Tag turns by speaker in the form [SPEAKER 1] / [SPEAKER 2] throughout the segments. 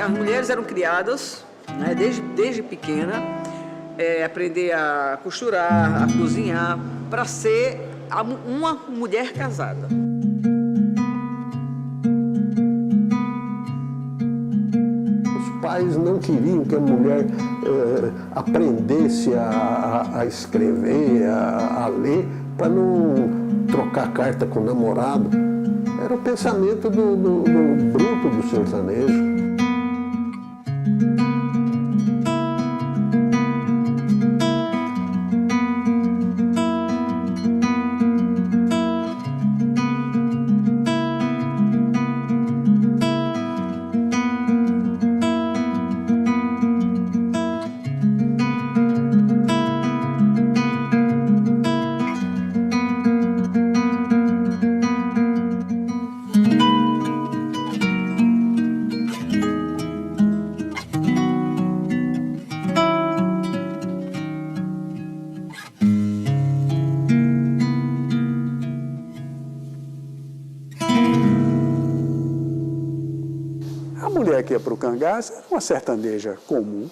[SPEAKER 1] As mulheres eram criadas, né, desde pequena, aprender a costurar, a cozinhar, para ser uma mulher casada.
[SPEAKER 2] Os pais não queriam que a mulher aprendesse a escrever, a ler, para não trocar carta com o namorado. Era o pensamento do bruto do sertanejo.
[SPEAKER 3] A mulher que ia para o cangaço era uma sertaneja comum,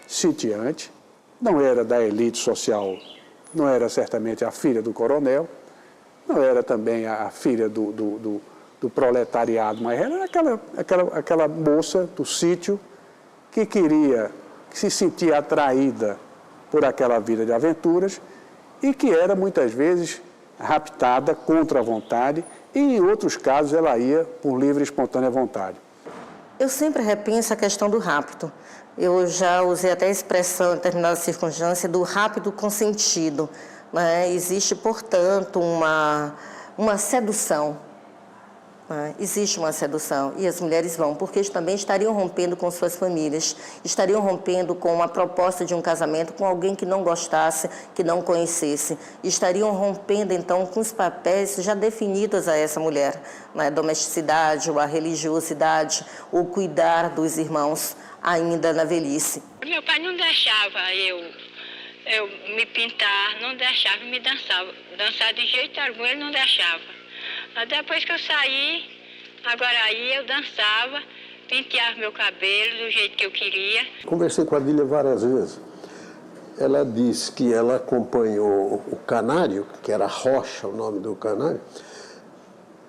[SPEAKER 3] sitiante, não era da elite social, não era certamente a filha do coronel, não era também a filha do proletariado, mas era aquela moça do sítio que se sentia atraída por aquela vida de aventuras e que era muitas vezes raptada contra a vontade e em outros casos ela ia por livre e espontânea vontade.
[SPEAKER 4] Eu sempre repenso a questão do rapto. Eu já usei até a expressão em determinada circunstância do rápido consentido, né? Existe, portanto, uma sedução. Né? Existe uma sedução e as mulheres vão, porque também estariam rompendo com suas famílias, estariam rompendo com uma proposta de um casamento com alguém que não gostasse, que não conhecesse, estariam rompendo, então, com os papéis já definidos a essa mulher, né? A domesticidade, ou a religiosidade, o cuidar dos irmãos ainda na velhice.
[SPEAKER 5] Meu pai não deixava eu me pintar, não deixava me dançar de jeito algum, ele não deixava. Depois que eu saí, agora aí eu dançava, penteava meu cabelo do jeito que eu queria.
[SPEAKER 2] Conversei com a Adília várias vezes. Ela disse que ela acompanhou o Canário, que era Rocha o nome do Canário,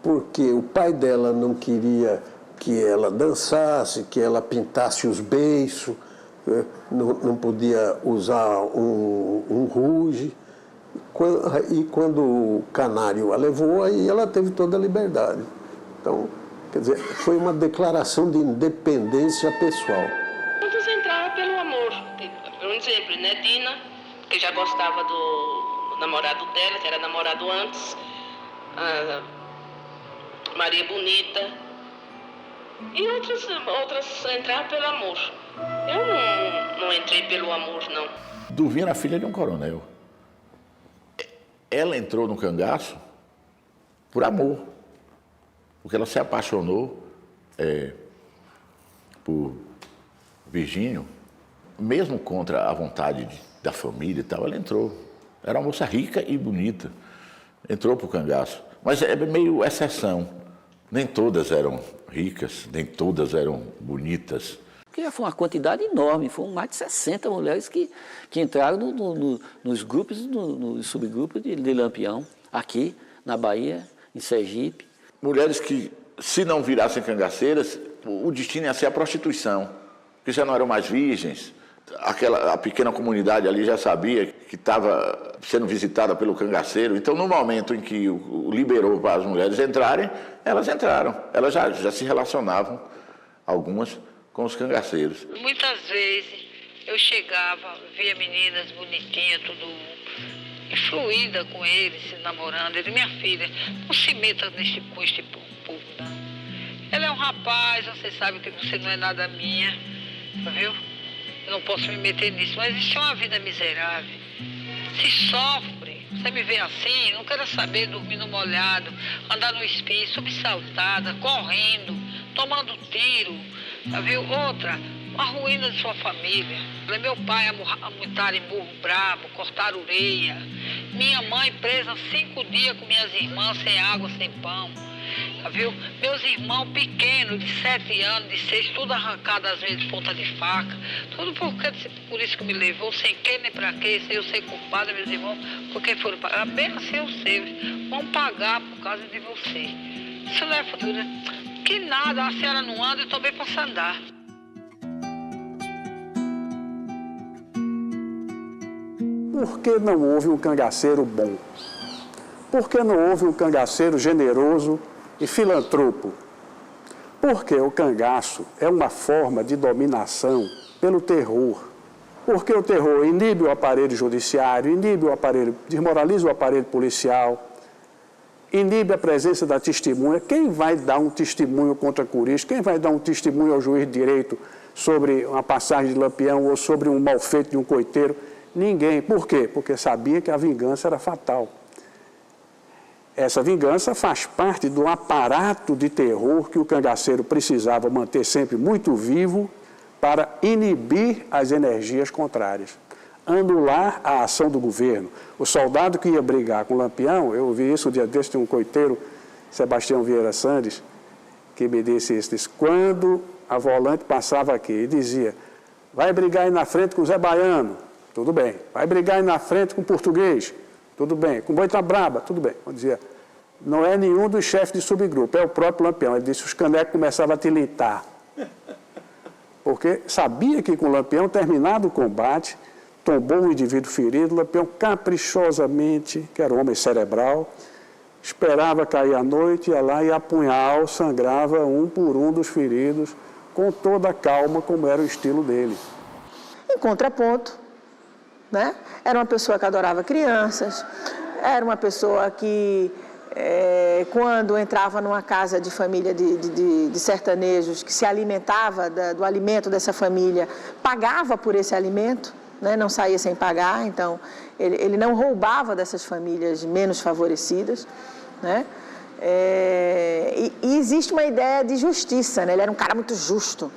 [SPEAKER 2] porque o pai dela não queria que ela dançasse, que ela pintasse os beiços, não podia usar um ruge. E quando o Canário a levou, aí ela teve toda a liberdade. Então, quer dizer, foi uma declaração de independência pessoal.
[SPEAKER 6] Todos entraram pelo amor. Por exemplo, né, Dina, que já gostava do namorado dela, que era namorado antes, a Maria Bonita, e outras entraram pelo amor. Eu não entrei pelo amor, não.
[SPEAKER 7] Duvina era filha de um coronel. Ela entrou no cangaço por amor, porque ela se apaixonou por Virgínio, mesmo contra a vontade da família e tal, ela entrou. Era uma moça rica e bonita, entrou para o cangaço. Mas é meio exceção, nem todas eram ricas, nem todas eram bonitas.
[SPEAKER 8] Porque foi uma quantidade enorme, foram mais de 60 mulheres que entraram nos grupos, nos subgrupos de Lampião, aqui na Bahia, em Sergipe.
[SPEAKER 7] Mulheres que, se não virassem cangaceiras, o destino ia ser a prostituição, porque já não eram mais virgens. A pequena comunidade ali já sabia que estava sendo visitada pelo cangaceiro. Então, no momento em que o liberou para as mulheres entrarem, elas entraram. Elas já se relacionavam, algumas, com os cangaceiros.
[SPEAKER 5] Muitas vezes eu chegava, via meninas bonitinhas, tudo influída com eles, se namorando. Ele, minha filha, não se meta com este povo, não. Ela é um rapaz, você sabe que você não é nada minha, viu? Eu não posso me meter nisso, mas isso é uma vida miserável. Se sofre, você me vê assim, não quero saber dormir no molhado, andar no espinho, subsaltada, correndo, tomando tiro, viu? Outra, a ruína de sua família. Meu pai a montar em burro brabo, cortar orelha. Minha mãe presa 5 dias com minhas irmãs, sem água, sem pão. Viu? Meus irmãos pequenos, de 7 anos, de 6, tudo arrancado às vezes de ponta de faca. Tudo por isso que me levou, sem quem nem pra quê, sem eu ser culpada, meus irmãos, porque foram pagar. Bem assim eu sei, vão pagar por causa de você. Isso não é futuro. Que nada, a senhora não anda, eu tô bem pra andar.
[SPEAKER 3] Por que não houve um cangaceiro bom? Por que não houve um cangaceiro generoso e filantropo? Porque o cangaço é uma forma de dominação pelo terror. Porque o terror inibe o aparelho judiciário, desmoraliza o aparelho policial, inibe a presença da testemunha. Quem vai dar um testemunho contra Curiz? Quem vai dar um testemunho ao juiz de direito sobre uma passagem de Lampião ou sobre um mal feito de um coiteiro? Ninguém. Por quê? Porque sabia que a vingança era fatal. Essa vingança faz parte do aparato de terror que o cangaceiro precisava manter sempre muito vivo para inibir as energias contrárias, anular a ação do governo. O soldado que ia brigar com o Lampião, eu vi isso um dia desse, de um coiteiro, Sebastião Vieira Sandes, que me disse isso, quando a volante passava aqui e dizia, vai brigar aí na frente com o Zé Baiano, tudo bem. Vai brigar aí na frente com o português, tudo bem. Com Boita Braba, tudo bem. Eu dizia, não é nenhum dos chefes de subgrupo, é o próprio Lampião. Ele disse, os canecos começavam a tilitar. Porque sabia que com o Lampião, terminado o combate, tombou um indivíduo ferido, o Lampião caprichosamente, que era um homem cerebral, esperava cair a noite, ia lá e a punhal sangrava um por um dos feridos, com toda a calma, como era o estilo dele.
[SPEAKER 9] Em contraponto, né? Era uma pessoa que adorava crianças, era uma pessoa que, quando entrava numa casa de família de sertanejos, que se alimentava do alimento dessa família, pagava por esse alimento, né? Não saía sem pagar, então ele não roubava dessas famílias menos favorecidas, né? E existe uma ideia de justiça, né? Ele era um cara muito justo,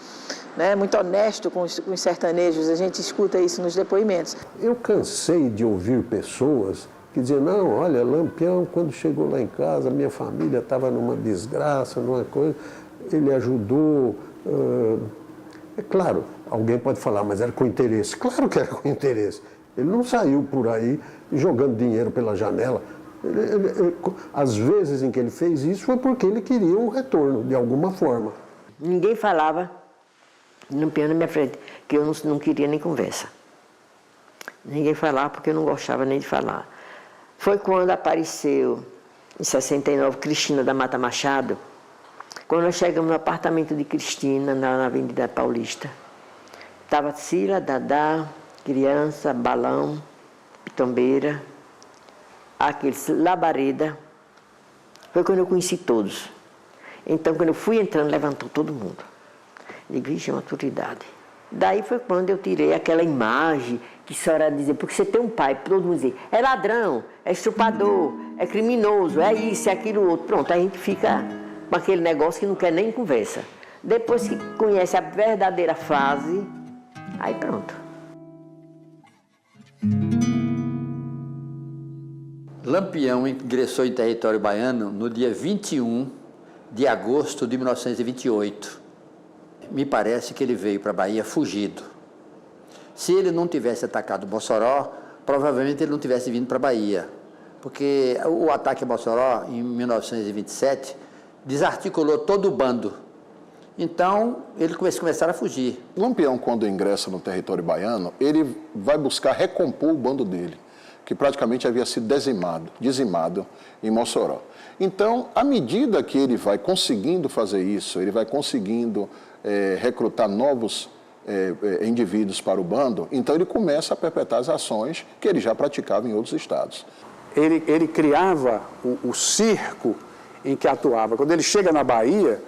[SPEAKER 9] né? Muito honesto com os sertanejos, a gente escuta isso nos depoimentos.
[SPEAKER 2] Eu cansei de ouvir pessoas que diziam, não, olha, Lampião, quando chegou lá em casa, minha família estava numa desgraça, numa coisa, ele ajudou. É claro, alguém pode falar, mas era com interesse. Claro que era com interesse. Ele não saiu por aí jogando dinheiro pela janela. Às vezes em que ele fez isso foi porque ele queria um retorno, de alguma forma.
[SPEAKER 10] Ninguém falava Lampião na minha frente, que eu não queria nem conversa. Ninguém falava porque eu não gostava nem de falar. Foi quando apareceu, em 69, Cristina da Mata Machado, quando nós chegamos no apartamento de Cristina, na Avenida Paulista. Estava Cila, Dadá, criança, Balão, Pitombeira, aqueles Labareda. Foi quando eu conheci todos. Então, quando eu fui entrando, levantou todo mundo. Digo, vixe, é uma autoridade. Daí foi quando eu tirei aquela imagem que a senhora dizia, porque você tem um pai, todo mundo dizia, é ladrão, é estrupador, é criminoso, é isso, é aquilo outro. Pronto, a gente fica com aquele negócio que não quer nem conversa. Depois que conhece a verdadeira fase, aí pronto.
[SPEAKER 8] Lampião ingressou em território baiano no dia 21 de agosto de 1928. Me parece que ele veio para a Bahia fugido. Se ele não tivesse atacado Mossoró, provavelmente ele não tivesse vindo para a Bahia. Porque o ataque a Mossoró, em 1927, desarticulou todo o bando. Então, eles começaram a fugir.
[SPEAKER 11] Lampião, quando ingressa no território baiano, ele vai buscar recompor o bando dele, que praticamente havia sido dizimado em Mossoró. Então, à medida que ele vai conseguindo fazer isso, ele vai conseguindo recrutar novos indivíduos para o bando, então ele começa a perpetrar as ações que ele já praticava em outros estados.
[SPEAKER 3] Ele criava o circo em que atuava. Quando ele chega na Bahia,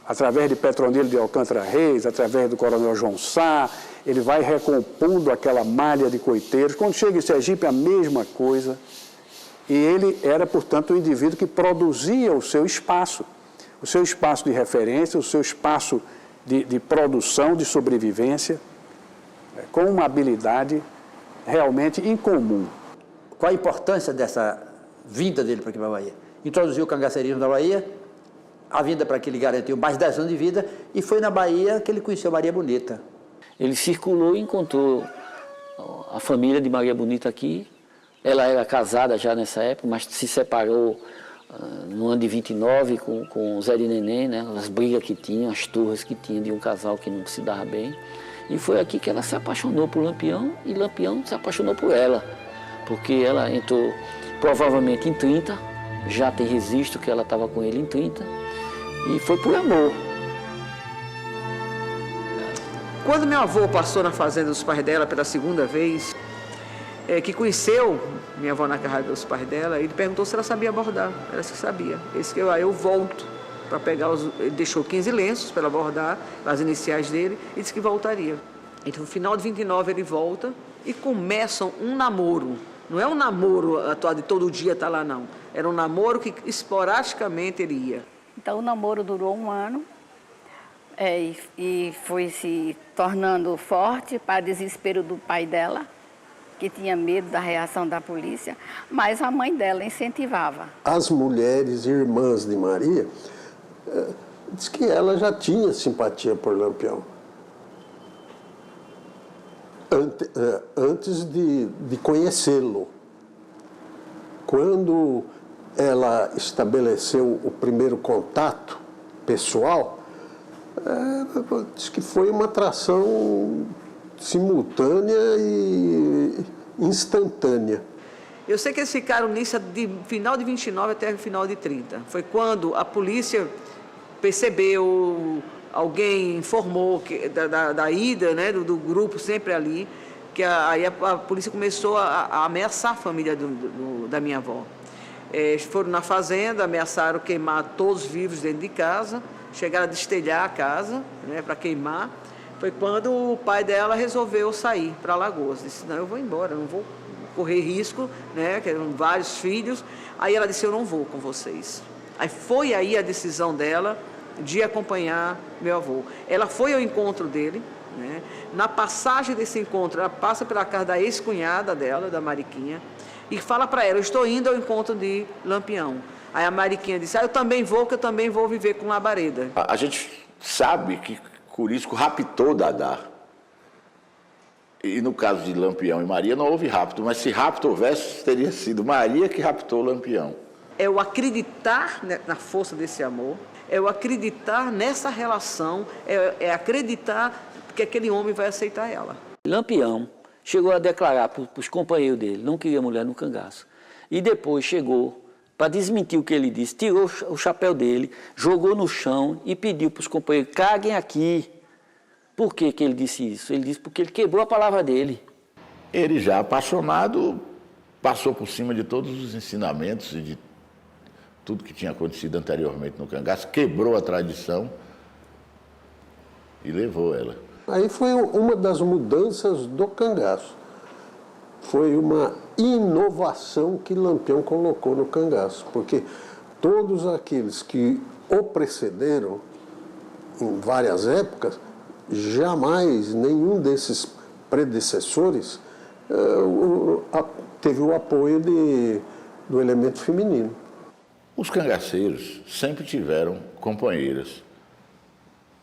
[SPEAKER 3] através de Petronilo de Alcântara Reis, através do coronel João Sá, ele vai recompondo aquela malha de coiteiros. Quando chega em Sergipe, a mesma coisa. E ele era, portanto, um indivíduo que produzia o seu espaço de referência, o seu espaço de produção, de sobrevivência, com uma habilidade realmente incomum.
[SPEAKER 8] Qual a importância dessa vinda dele para aqui para a Bahia? Introduziu o cangaceirismo da Bahia, a vinda para que ele garantiu mais 10 anos de vida, e foi na Bahia que ele conheceu Maria Bonita.
[SPEAKER 12] Ele circulou e encontrou a família de Maria Bonita aqui. Ela era casada já nessa época, mas se separou no ano de 29 com o Zé de Neném, né? As brigas que tinha, as turras que tinha de um casal que não se dava bem. E foi aqui que ela se apaixonou por Lampião e Lampião se apaixonou por ela. Porque ela entrou provavelmente em 30, já tem registro que ela estava com ele em 30, e foi por amor.
[SPEAKER 1] Quando meu avô passou na fazenda dos pais dela pela segunda vez, que conheceu minha avó na casa dos pais dela, ele perguntou se ela sabia bordar. Ela disse que sabia. Ele disse que eu volto para pegar ele deixou 15 lenços para ela bordar, as iniciais dele, e disse que voltaria. Então, no final de 29, ele volta e começam um namoro. Não é um namoro atual de todo dia estar lá, não. Era um namoro que esporadicamente ele ia.
[SPEAKER 13] Então, o namoro durou 1 ano e foi se tornando forte para desespero do pai dela, que tinha medo da reação da polícia, mas a mãe dela incentivava.
[SPEAKER 2] As mulheres irmãs de Maria, diz que ela já tinha simpatia por Lampião. Antes de conhecê-lo. Quando ela estabeleceu o primeiro contato pessoal, diz que foi uma atração simultânea e instantânea.
[SPEAKER 1] Eu sei que eles ficaram nisso de final de 29 até final de 30. Foi quando a polícia percebeu, alguém informou da ida, né, do grupo sempre ali, que aí a polícia começou a ameaçar a família da minha avó. Foram na fazenda, ameaçaram queimar todos os vivos dentro de casa, chegaram a destelhar a casa, né, para queimar. Foi quando o pai dela resolveu sair para Alagoas. Disse, não, eu vou embora, não vou correr risco, né, que eram vários filhos. Aí ela disse, eu não vou com vocês. Aí foi aí a decisão dela de acompanhar meu avô. Ela foi ao encontro dele, né? Na passagem desse encontro, ela passa pela casa da ex-cunhada dela, da Mariquinha, e fala para ela, eu estou indo ao encontro de Lampião. Aí a Mariquinha disse, eu também vou, que eu também vou viver com Labareda.
[SPEAKER 7] A gente sabe que Curisco raptou Dadá. E no caso de Lampião e Maria não houve rapto, mas se rapto houvesse, teria sido Maria que raptou Lampião.
[SPEAKER 1] É o acreditar na força desse amor, é o acreditar nessa relação, é acreditar que aquele homem vai aceitar ela.
[SPEAKER 12] Lampião chegou a declarar para os companheiros dele, não queria mulher no cangaço. E depois chegou para desmentir o que ele disse, tirou o chapéu dele, jogou no chão e pediu para os companheiros, caguem aqui. Por que ele disse isso? Ele disse porque ele quebrou a palavra dele.
[SPEAKER 7] Ele já apaixonado, passou por cima de todos os ensinamentos e de tudo que tinha acontecido anteriormente no cangaço, quebrou a tradição e levou ela.
[SPEAKER 2] Aí foi uma das mudanças do cangaço. Foi uma inovação que Lampião colocou no cangaço, porque todos aqueles que o precederam em várias épocas, jamais nenhum desses predecessores teve o apoio do elemento feminino.
[SPEAKER 7] Os cangaceiros sempre tiveram companheiras,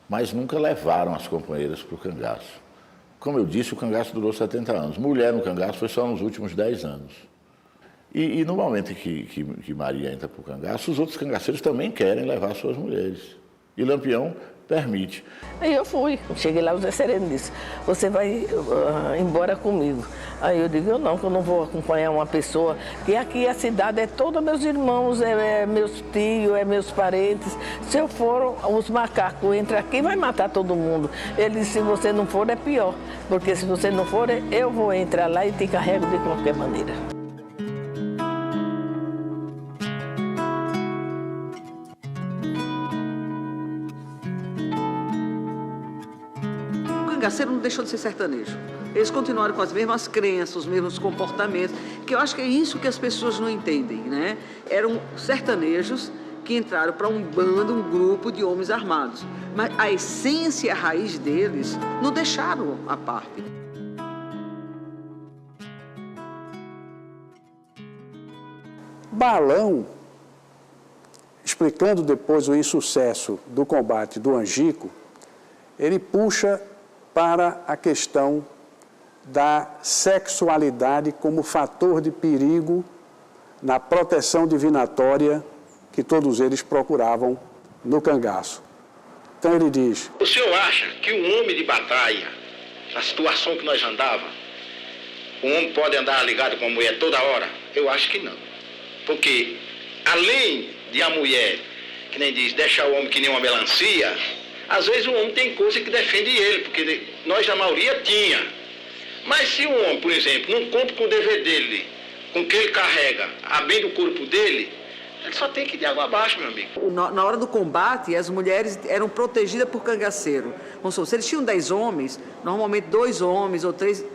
[SPEAKER 7] mas nunca levaram as companheiras para o cangaço. Como eu disse, o cangaço durou 70 anos. Mulher no cangaço foi só nos últimos 10 anos. E no momento em que Maria entra para o cangaço, os outros cangaceiros também querem levar suas mulheres. E Lampião permite.
[SPEAKER 14] Aí eu fui, cheguei lá, o Zé Sereno disse, você vai embora comigo. Aí eu digo, que eu não vou acompanhar uma pessoa, que aqui a cidade é toda meus irmãos, é meus tios, é meus parentes. Se eu for, os macacos entram aqui, vai matar todo mundo. Ele disse, se você não for, é pior, porque se você não for, eu vou entrar lá e te carrego de qualquer maneira.
[SPEAKER 1] O cangaceiro não deixou de ser sertanejo. Eles continuaram com as mesmas crenças, os mesmos comportamentos, que eu acho que é isso que as pessoas não entendem, né? Eram sertanejos que entraram para um bando, um grupo de homens armados. Mas a essência e a raiz deles não deixaram a parte.
[SPEAKER 3] Balão, explicando depois o insucesso do combate do Angico, ele puxa para a questão da sexualidade como fator de perigo na proteção divinatória que todos eles procuravam no cangaço. Então ele diz:
[SPEAKER 15] o senhor acha que um homem de batalha, na situação que nós andávamos, um homem pode andar ligado com a mulher toda hora? Eu acho que não. Porque, além de a mulher, que nem diz, deixar o homem que nem uma melancia, às vezes o homem tem coisa que defende ele, porque nós, a maioria, tinha. Mas se o homem, por exemplo, não cumpre com o dever dele, com o que ele carrega, a bem do corpo dele, ele só tem que ir de água abaixo, meu amigo.
[SPEAKER 1] Na hora do combate, as mulheres eram protegidas por cangaceiro. Vamos supor, se eles tinham 10 homens, normalmente 2 homens ou 3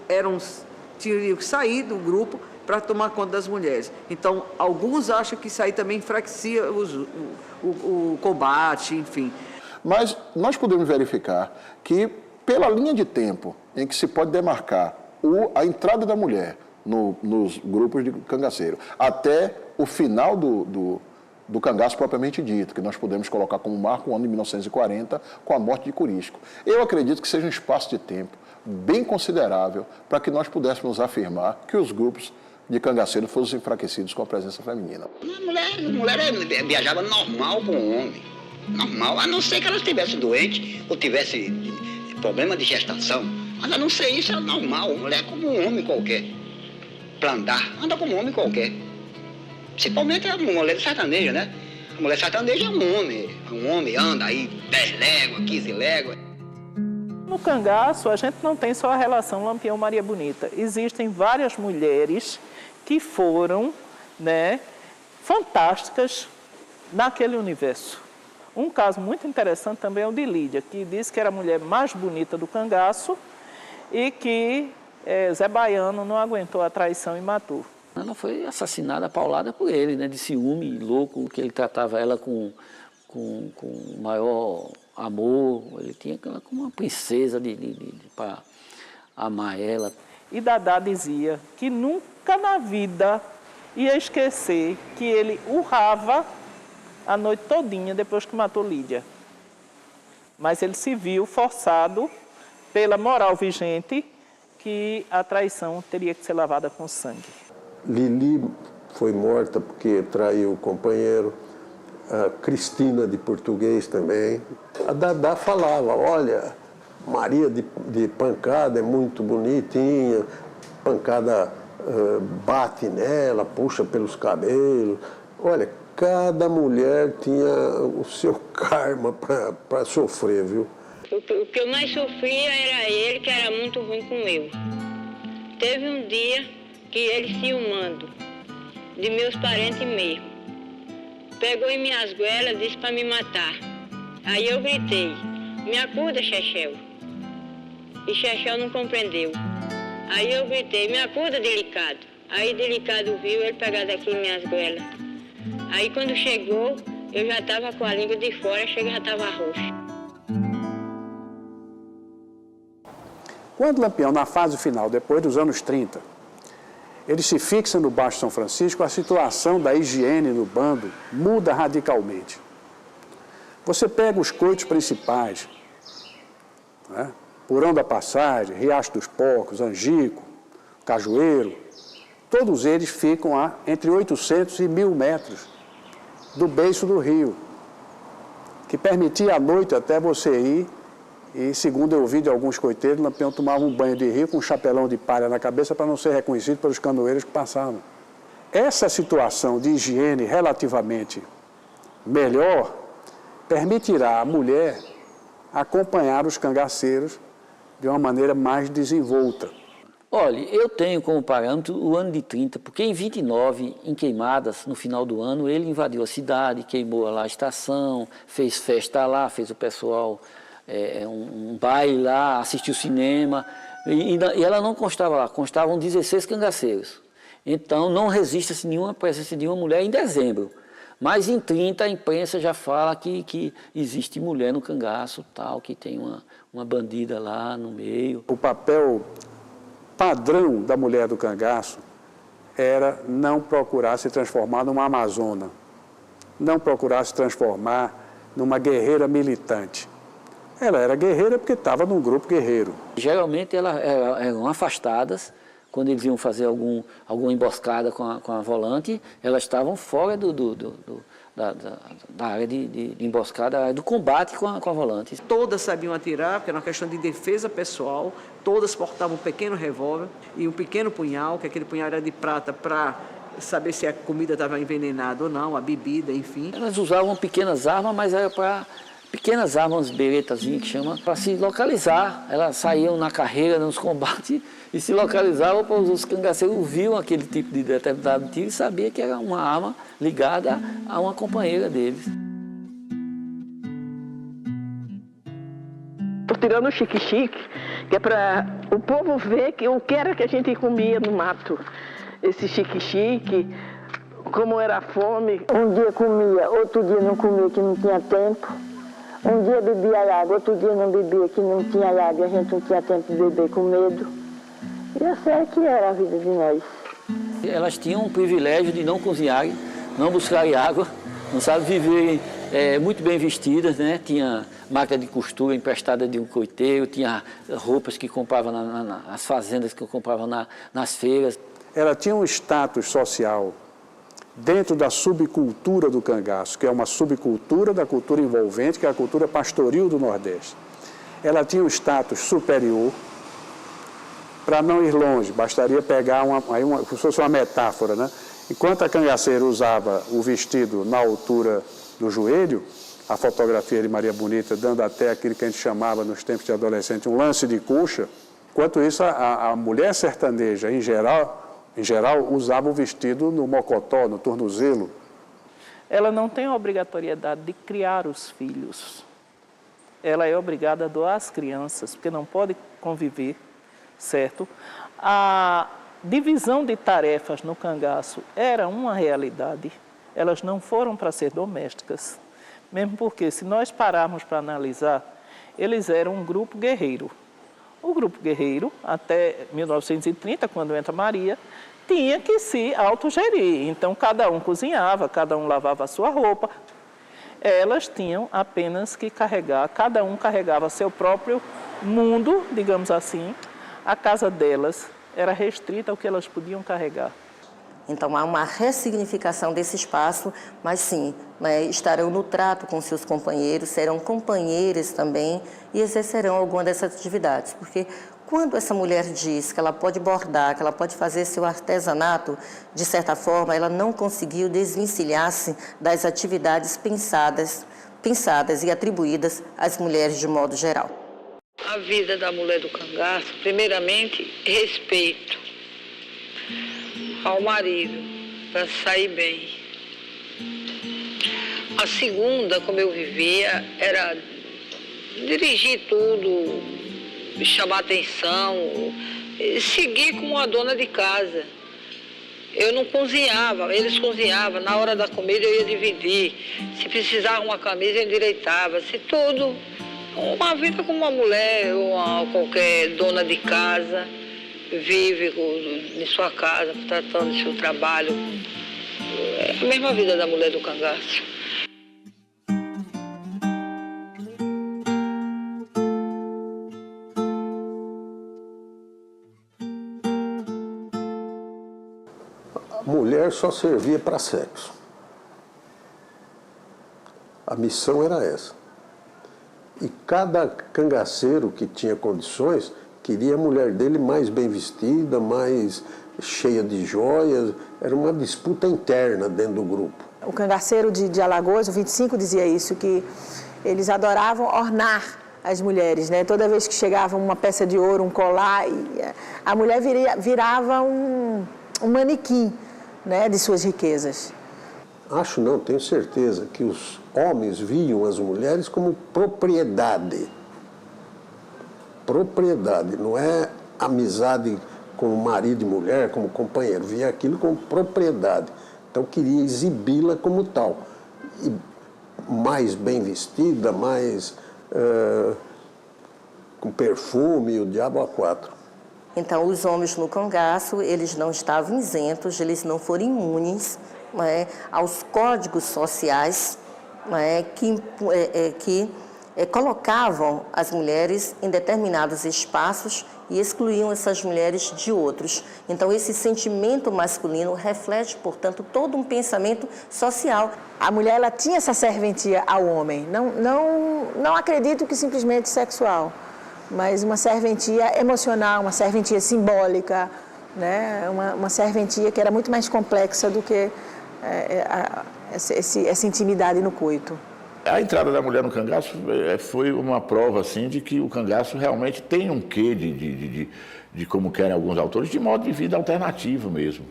[SPEAKER 1] tinham que sair do grupo para tomar conta das mulheres. Então, alguns acham que isso aí também enfraquecia o combate, enfim.
[SPEAKER 11] Mas nós podemos verificar que, pela linha de tempo em que se pode demarcar a entrada da mulher nos grupos de cangaceiro, até o final do cangaço propriamente dito, que nós podemos colocar como marco o ano de 1940, com a morte de Corisco. Eu acredito que seja um espaço de tempo bem considerável para que nós pudéssemos afirmar que os grupos de cangaceiro fossem enfraquecidos com a presença feminina.
[SPEAKER 16] A mulher viajava normal com o homem, normal, a não ser que ela estivesse doente ou tivesse problema de gestação. Mas a não ser isso, é normal, a mulher é como um homem qualquer. Para andar, anda como um homem qualquer. Principalmente a mulher sertaneja, né? A mulher sertaneja é um homem anda aí 10 léguas, 15 léguas.
[SPEAKER 14] No cangaço, a gente não tem só a relação Lampião-Maria Bonita. Existem várias mulheres que foram, né, fantásticas naquele universo. Um caso muito interessante também é o de Lídia, que disse que era a mulher mais bonita do cangaço e que Zé Baiano não aguentou a traição e matou.
[SPEAKER 12] Ela foi assassinada, paulada por ele, né, de ciúme louco, que ele tratava ela com maior amor. Ele tinha ela como uma princesa para amar ela.
[SPEAKER 14] E Dadá dizia que nunca na vida ia esquecer que ele urrava a noite todinha depois que matou Lídia. Mas ele se viu forçado pela moral vigente que a traição teria que ser lavada com sangue.
[SPEAKER 2] Lili foi morta porque traiu o companheiro. A Cristina, de português também. A Dadá falava, olha, Maria de pancada é muito bonitinha, pancada bate nela, puxa pelos cabelos. Olha, cada mulher tinha o seu karma para sofrer, viu?
[SPEAKER 5] O que eu mais sofria era ele, que era muito ruim com eu. Teve um dia que ele, ciumando de meus parentes mesmo, pegou em minhas goelas e disse para me matar. Aí eu gritei, me acuda, Chechel. E Chechel não compreendeu. Aí eu gritei, me acuda, Delicado. Aí Delicado viu ele pegar daqui em minhas goelas. Aí quando chegou, eu já estava com a língua de fora, já estava roxa.
[SPEAKER 3] Quando Lampião, na fase final, depois dos anos 30, ele se fixa no Baixo São Francisco, a situação da higiene no bando muda radicalmente. Você pega os coitos principais, né? Porão da Passagem, Riacho dos Porcos, Angico, Cajueiro, todos eles ficam a entre 800 e 1.000 metros do beiço do rio, que permitia à noite até você ir, e segundo eu ouvi de alguns coiteiros, Lampião tomava um banho de rio com um chapelão de palha na cabeça para não ser reconhecido pelos canoeiros que passavam. Essa situação de higiene relativamente melhor permitirá à mulher acompanhar os cangaceiros de uma maneira mais desenvolta.
[SPEAKER 12] Olha, eu tenho como parâmetro o ano de 30, porque em 29, em Queimadas, no final do ano, ele invadiu a cidade, queimou lá a estação, fez festa lá, fez o pessoal um baile lá, assistiu cinema, e ela não constava lá, constavam 16 cangaceiros. Então não resiste-se nenhuma presença de uma mulher em dezembro. Mas em 30 a imprensa já fala que existe mulher no cangaço, tal, que tem uma bandida lá no meio.
[SPEAKER 3] O papel padrão da mulher do cangaço era não procurar se transformar numa amazona, não procurar se transformar numa guerreira militante. Ela era guerreira porque estava num grupo guerreiro.
[SPEAKER 12] Geralmente elas eram afastadas, quando eles iam fazer alguma emboscada com a volante, elas estavam fora da área de emboscada, da área do combate com a volante.
[SPEAKER 1] Todas sabiam atirar, porque era uma questão de defesa pessoal, todas portavam um pequeno revólver e um pequeno punhal, que aquele punhal era de prata para saber se a comida estava envenenada ou não, a bebida, enfim.
[SPEAKER 12] Elas usavam pequenas armas, mas era para pequenas armas, beretazinhas que chama, para se localizar. Elas saíam na carreira, nos combates, e se localizavam, para os cangaceiros viam aquele tipo de determinado tiro e sabiam que era uma arma ligada a uma companheira deles.
[SPEAKER 14] Estou tirando o chique-chique, que é para o povo ver o que era que a gente comia no mato. Esse chique-chique, como era a fome.
[SPEAKER 17] Um dia comia, outro dia não comia, que não tinha tempo. Um dia bebia água, outro dia não bebia, que não tinha água, a gente não tinha tempo de beber com medo. E essa é que era a vida de nós.
[SPEAKER 12] Elas tinham o privilégio de não cozinharem, não buscarem água, não sabe, viverem muito bem vestidas, né? Tinha máquina de costura emprestada de um coiteiro, tinha roupas que compravam nas fazendas, que compravam nas feiras.
[SPEAKER 3] Ela tinha um status social dentro da subcultura do cangaço, que é uma subcultura da cultura envolvente, que é a cultura pastoril do Nordeste. Ela tinha um status superior. Para não ir longe, bastaria pegar se fosse uma metáfora, né? Enquanto a cangaceira usava o vestido na altura do joelho, a fotografia de Maria Bonita dando até aquilo que a gente chamava nos tempos de adolescente um lance de coxa, enquanto isso a mulher sertaneja, em geral, usava o vestido no mocotó, no tornozelo.
[SPEAKER 14] Ela não tem a obrigatoriedade de criar os filhos. Ela é obrigada a doar as crianças, porque não pode conviver, certo? A divisão de tarefas no cangaço era uma realidade. Elas não foram para ser domésticas. Mesmo porque, se nós pararmos para analisar, eles eram um grupo guerreiro. O grupo guerreiro, até 1930, quando entra Maria, tinha que se autogerir. Então, cada um cozinhava, cada um lavava a sua roupa. Elas tinham apenas que carregar, cada um carregava seu próprio mundo, digamos assim. A casa delas era restrita ao que elas podiam carregar.
[SPEAKER 4] Então, há uma ressignificação desse espaço, mas sim, estarão no trato com seus companheiros, serão companheiras também e exercerão alguma dessas atividades. Porque quando essa mulher diz que ela pode bordar, que ela pode fazer seu artesanato, de certa forma, ela não conseguiu desvencilhar-se das atividades pensadas e atribuídas às mulheres de modo geral.
[SPEAKER 5] A vida da mulher do cangaço, primeiramente, respeito ao marido, para sair bem. A segunda, como eu vivia, era dirigir tudo, chamar atenção, seguir como uma dona de casa. Eu não cozinhava, eles cozinhavam. Na hora da comida eu ia dividir. Se precisava uma camisa, eu endireitava. Se tudo, uma vida como uma mulher ou qualquer dona de casa vive em sua casa, tratando do seu trabalho. É a mesma vida da mulher do cangaço.
[SPEAKER 2] A mulher só servia para sexo. A missão era essa. E cada cangaceiro que tinha condições queria a mulher dele mais bem vestida, mais cheia de joias. Era uma disputa interna dentro do grupo.
[SPEAKER 9] O cangaceiro de Alagoas, o 25, dizia isso, que eles adoravam ornar as mulheres, né? Toda vez que chegava uma peça de ouro, um colar, a mulher virava um manequim, né, de suas riquezas.
[SPEAKER 2] Acho não, tenho certeza que os homens viam as mulheres como propriedade. Propriedade, não é amizade com marido e mulher, como companheiro, via aquilo como propriedade. Então queria exibi-la como tal. E mais bem vestida, mais com perfume, o diabo a quatro.
[SPEAKER 4] Então, os homens no cangaço, eles não estavam isentos, eles não foram imunes, né, aos códigos sociais, né, que colocavam as mulheres em determinados espaços e excluíam essas mulheres de outros. Então, esse sentimento masculino reflete, portanto, todo um pensamento social.
[SPEAKER 9] A mulher, ela tinha essa serventia ao homem, não acredito que simplesmente sexual, mas uma serventia emocional, uma serventia simbólica, né? Uma serventia que era muito mais complexa do que essa intimidade no coito.
[SPEAKER 7] A entrada da mulher no cangaço foi uma prova assim, de que o cangaço realmente tem um quê de como querem alguns autores, de modo de vida alternativo mesmo.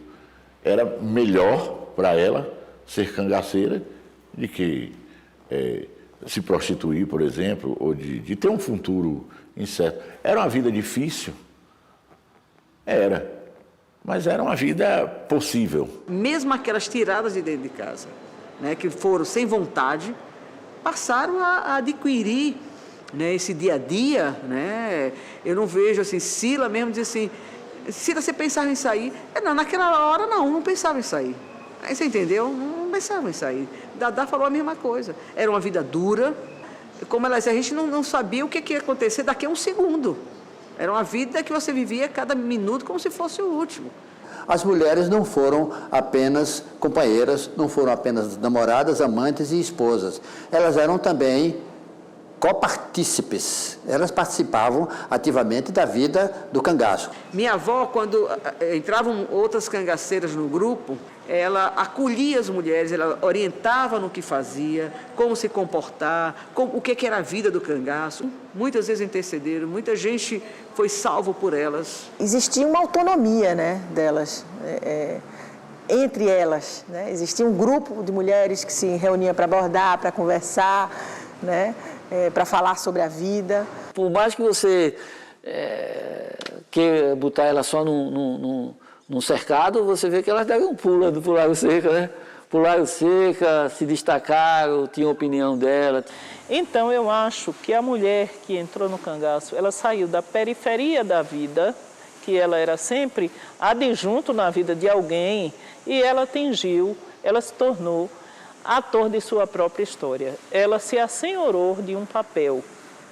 [SPEAKER 7] Era melhor para ela ser cangaceira de que se prostituir, por exemplo, ou de ter um futuro incerto. Era uma vida difícil? Era. Mas era uma vida possível.
[SPEAKER 1] Mesmo aquelas tiradas de dentro de casa, né, que foram sem vontade, passaram a adquirir, né, esse dia a dia, né? Eu não vejo assim, Sila mesmo diz assim, Sila, você pensava em sair? Não, naquela hora não pensava em sair. Aí você entendeu? Não pensava em sair. Dadá falou a mesma coisa. Era uma vida dura, como ela disse, a gente não sabia o que ia acontecer daqui a um segundo. Era uma vida que você vivia cada minuto como se fosse o último.
[SPEAKER 8] As mulheres não foram apenas companheiras, não foram apenas namoradas, amantes e esposas. Elas eram também copartícipes. Elas participavam ativamente da vida do cangaço.
[SPEAKER 1] Minha avó, quando entravam outras cangaceiras no grupo, ela acolhia as mulheres, ela orientava no que fazia, como se comportar, o que era a vida do cangaço. Muitas vezes intercederam, muita gente foi salvo por elas.
[SPEAKER 9] Existia uma autonomia, né, delas, entre elas, né? Existia um grupo de mulheres que se reuniam para abordar, para conversar, né, para falar sobre a vida.
[SPEAKER 12] Por mais que você queira botar ela só num cercado, você vê que elas deram um pulo pro Lago Seca, né? Pro Lago Seca, se destacaram, tinham a opinião dela.
[SPEAKER 14] Então, eu acho que a mulher que entrou no cangaço, ela saiu da periferia da vida, que ela era sempre adjunto na vida de alguém, e ela atingiu, ela se tornou ator de sua própria história. Ela se assenhorou de um papel.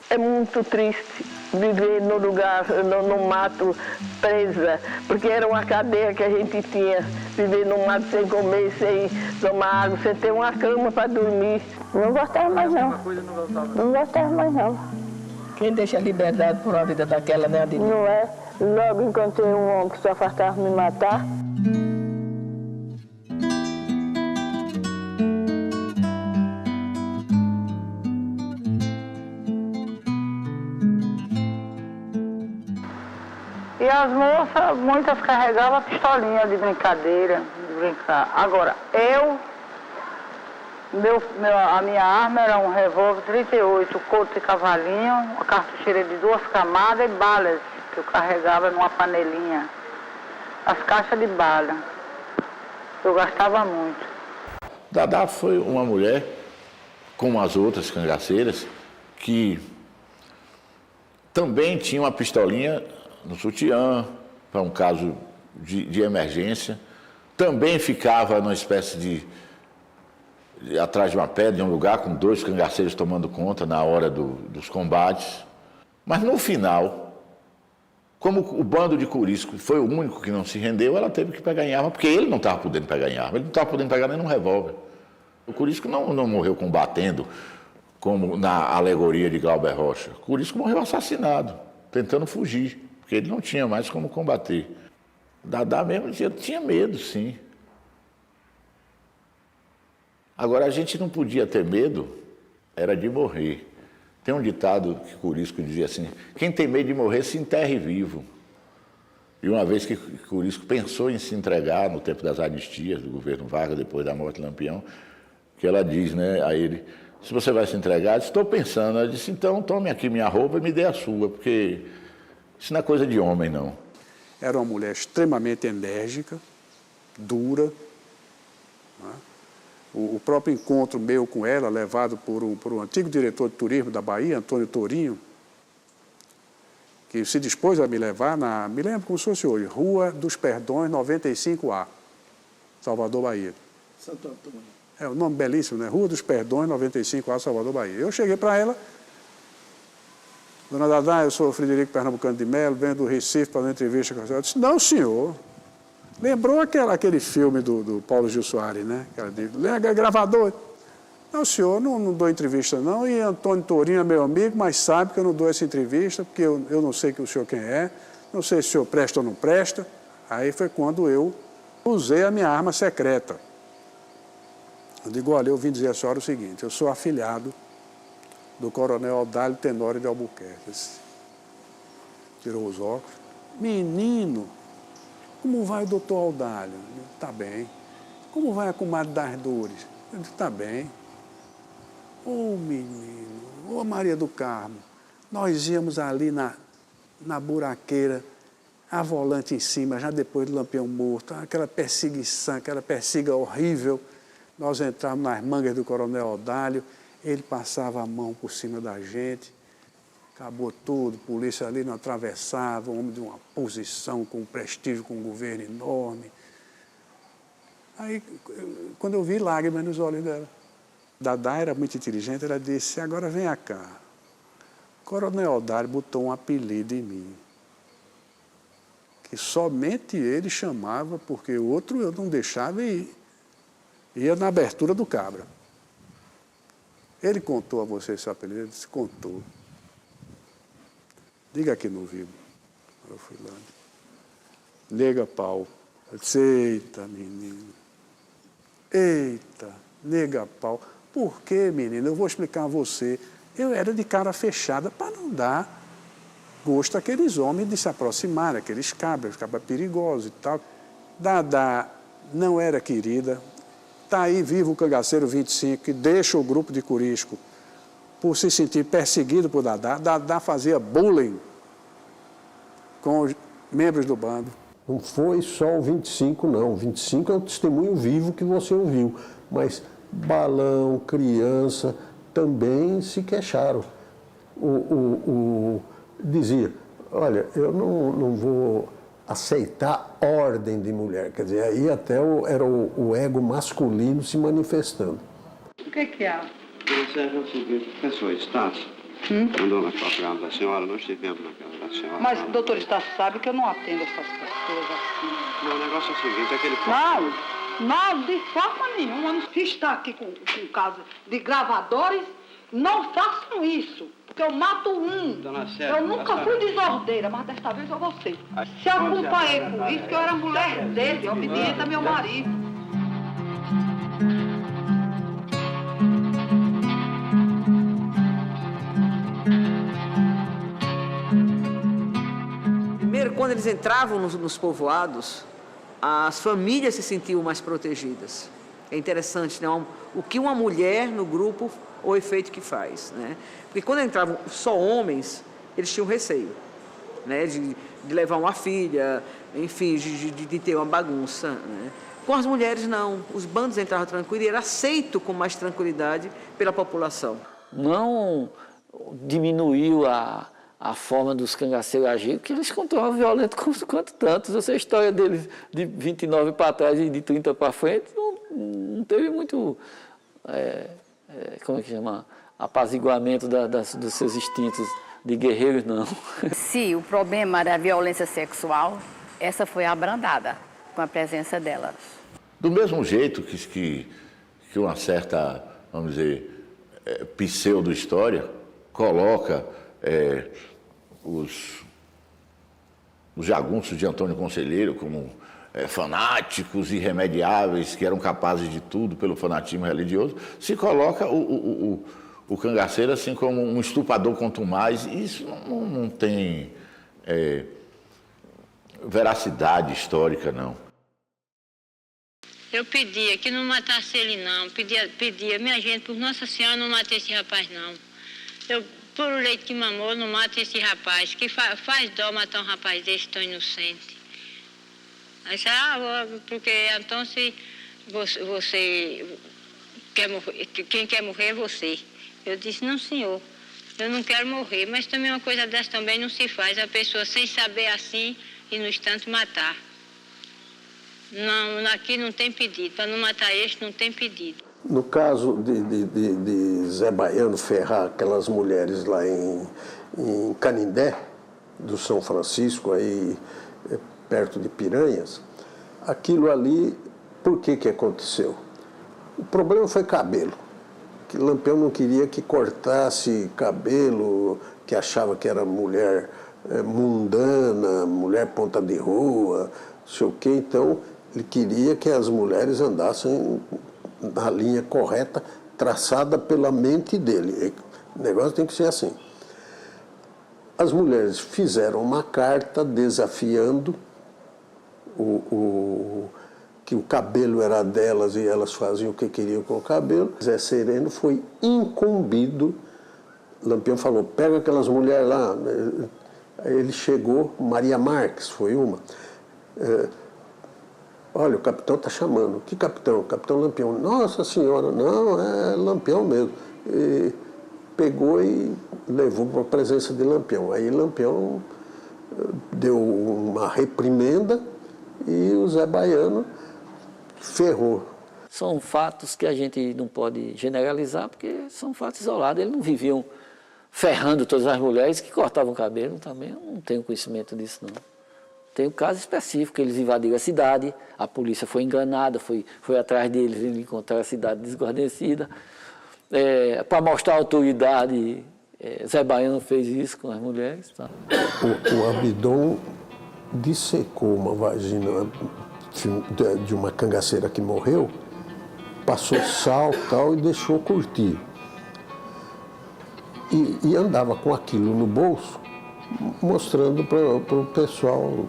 [SPEAKER 17] É muito triste viver no lugar, no mato, presa, porque era uma cadeia que a gente tinha, viver no mato sem comer, sem tomar água, sem ter uma cama para dormir. Não gostava mais não. Não gostava mais não.
[SPEAKER 14] Quem deixa a liberdade por uma vida daquela, né, Adeline?
[SPEAKER 17] Não é? Logo encontrei um homem que só faltava me matar. E as moças, muitas carregavam pistolinha de brincadeira, de brincar. Agora, a minha arma era um revólver 38, couro de cavalinho, uma cartucheira de 2 camadas e balas, que eu carregava numa panelinha. As caixas de bala. Eu gastava muito.
[SPEAKER 7] Dadá foi uma mulher, como as outras cangaceiras, que também tinha uma pistolinha no sutiã, para um caso de emergência. Também ficava numa espécie de atrás de uma pedra, em um lugar, com 2 cangaceiros tomando conta na hora dos combates. Mas no final, como o bando de Curisco foi o único que não se rendeu, ela teve que pegar em arma, porque ele não estava podendo pegar em arma, ele não estava podendo pegar nem num revólver. O Curisco não morreu combatendo, como na alegoria de Glauber Rocha. O Curisco morreu assassinado, tentando fugir, porque ele não tinha mais como combater. Dadá mesmo tinha medo, sim. Agora, a gente não podia ter medo, era de morrer. Tem um ditado que Curisco dizia assim, quem tem medo de morrer se enterre vivo. E uma vez que Curisco pensou em se entregar no tempo das anistias do governo Vargas, depois da morte de Lampião, que ela diz, né, a ele, se você vai se entregar, eu disse, estou pensando. Ela disse, então tome aqui minha roupa e me dê a sua, porque isso não é coisa de homem, não.
[SPEAKER 3] Era uma mulher extremamente enérgica, dura. Né? O próprio encontro meu com ela, levado por um antigo diretor de turismo da Bahia, Antônio Tourinho, que se dispôs a me levar me lembro como se fosse hoje, Rua dos Perdões, 95A, Salvador, Bahia.
[SPEAKER 18] Santo Antônio.
[SPEAKER 3] É um nome belíssimo, né? Rua dos Perdões, 95A, Salvador, Bahia. Eu cheguei para ela, dona Dadá, eu sou o Frederico Pernambucano de Melo, venho do Recife para uma entrevista com a senhora. Eu disse, não, senhor. Lembrou aquele filme do Paulo Gil Soares, né? Gravador. Não, senhor, não dou entrevista não, e Antônio Tourinho é meu amigo, mas sabe que eu não dou essa entrevista, porque eu não sei que o senhor quem é, não sei se o senhor presta ou não presta. Aí foi quando eu usei a minha arma secreta. Eu digo, olha, eu vim dizer à senhora o seguinte, eu sou afilhado do coronel Audálio Tenório de Albuquerque. Tirou os óculos. Menino, como vai o doutor Audálio? Está bem. Como vai a comadre das Dores? Está bem. Ô menino, ô Maria do Carmo, nós íamos ali na buraqueira, a volante em cima, já depois do Lampião morto, aquela perseguição, aquela persiga horrível. Nós entrávamos nas mangas do coronel Audálio, ele passava a mão por cima da gente, acabou tudo, polícia ali não atravessava, um homem de uma posição, com prestígio, com um governo enorme. Aí, quando eu vi lágrimas nos olhos dela, Dadá era muito inteligente, ela disse, agora vem cá, o coronel Audálio botou um apelido em mim, que somente ele chamava, porque o outro eu não deixava ir. Ia na abertura do Cabra. Ele contou a você esse apelido? Ele disse, contou. Diga aqui no ouvido. Eu fui lá. Nega pau. Eu disse, eita, menino. Eita, nega pau. Por quê, menino? Eu vou explicar a você. Eu era de cara fechada para não dar gosto àqueles homens de se aproximar, aqueles cabras perigosos e tal. Dadá não era querida. Está aí vivo o cangaceiro 25, que deixa o grupo de Curisco por se sentir perseguido por Dadá. Dadá fazia bullying com os membros do bando.
[SPEAKER 2] Não foi só o 25, não. O 25 é um testemunho vivo que você ouviu. Mas Balão, criança, também se queixaram. Dizia, olha, eu não vou aceitar ordem de mulher. Quer dizer, aí até era o ego masculino se manifestando.
[SPEAKER 19] O que há?
[SPEAKER 20] É o seguinte, professor Estácio, mandou na programa da senhora, nós estivemos naquela da senhora.
[SPEAKER 19] Mas, doutor Estácio, sabe que eu não atendo essas pessoas assim.
[SPEAKER 20] Não, o negócio é o seguinte, aquele...
[SPEAKER 19] Não, de forma nenhuma. Se está aqui com caso de gravadores, não façam isso. Porque eu mato um. Eu nunca fui desordeira, mas desta vez eu vou ser. Se acompanhei com isso, que eu era mulher dele, obediente a meu marido.
[SPEAKER 1] Primeiro, quando eles entravam nos povoados, as famílias se sentiam mais protegidas. É interessante, né? O que uma mulher no grupo, o efeito que faz, né? Porque quando entravam só homens, eles tinham receio, né? De levar uma filha, enfim, de ter uma bagunça, né? Com as mulheres, não. Os bandos entravam tranquilos e era aceito com mais tranquilidade pela população.
[SPEAKER 12] Não diminuiu a forma dos cangaceiros agir, porque eles continuavam violentos quanto tantos. Essa história deles de 29 para trás e de 30 para frente não teve muito, como é que chama, apaziguamento dos seus instintos de guerreiros, não.
[SPEAKER 13] Se o problema era a violência sexual, essa foi abrandada com a presença delas.
[SPEAKER 7] Do mesmo jeito que uma certa, vamos dizer, pseudo-história coloca os jagunços de Antônio Conselheiro como fanáticos irremediáveis, que eram capazes de tudo pelo fanatismo religioso, se coloca o cangaceiro assim como um estuprador contumaz. Isso não tem veracidade histórica, não.
[SPEAKER 5] Eu pedia que não matasse ele, não. Pedia, minha gente, por Nossa Senhora, não mate esse rapaz, não. Por o leite que mamou, não mate esse rapaz, que faz dó matar um rapaz desse tão inocente. Aí disse, porque então se você quer morrer, quem quer morrer é você. Eu disse, não, senhor, Eu não quero morrer, mas também uma coisa dessa também não se faz. A pessoa sem saber assim e no instante matar. Não, aqui não tem pedido. Para não matar este, não tem pedido.
[SPEAKER 2] No caso de Zé Baiano ferrar aquelas mulheres lá em Canindé, do São Francisco, aí perto de Piranhas, aquilo ali, por que aconteceu? O problema foi cabelo. Que Lampião não queria que cortasse cabelo, que achava que era mulher mundana, mulher ponta de rua, não sei o quê. Então, ele queria que as mulheres andassem na linha correta, traçada pela mente dele. O negócio tem que ser assim. As mulheres fizeram uma carta desafiando que o cabelo era delas e elas faziam o que queriam com o cabelo. Zé Sereno foi incumbido. Lampião falou, pega aquelas mulheres lá. Aí ele chegou, Maria Marques foi uma. Olha, o capitão está chamando. Que capitão? Capitão Lampião. Nossa senhora, não, é Lampião mesmo. E pegou e levou para a presença de Lampião. Aí Lampião deu uma reprimenda e o Zé Baiano ferrou.
[SPEAKER 12] São fatos que a gente não pode generalizar, porque são fatos isolados. Eles não viviam ferrando todas as mulheres que cortavam o cabelo também. Eu não tenho conhecimento disso, não. Tem um caso específico, eles invadiram a cidade, a polícia foi enganada, foi atrás deles, eles encontraram a cidade desguarnecida. Para mostrar a autoridade, Zé Baiano fez isso com as mulheres. Tá?
[SPEAKER 2] O Abidon dissecou uma vagina de uma cangaceira que morreu, passou sal tal e deixou curtir. E andava com aquilo no bolso, mostrando para o pessoal.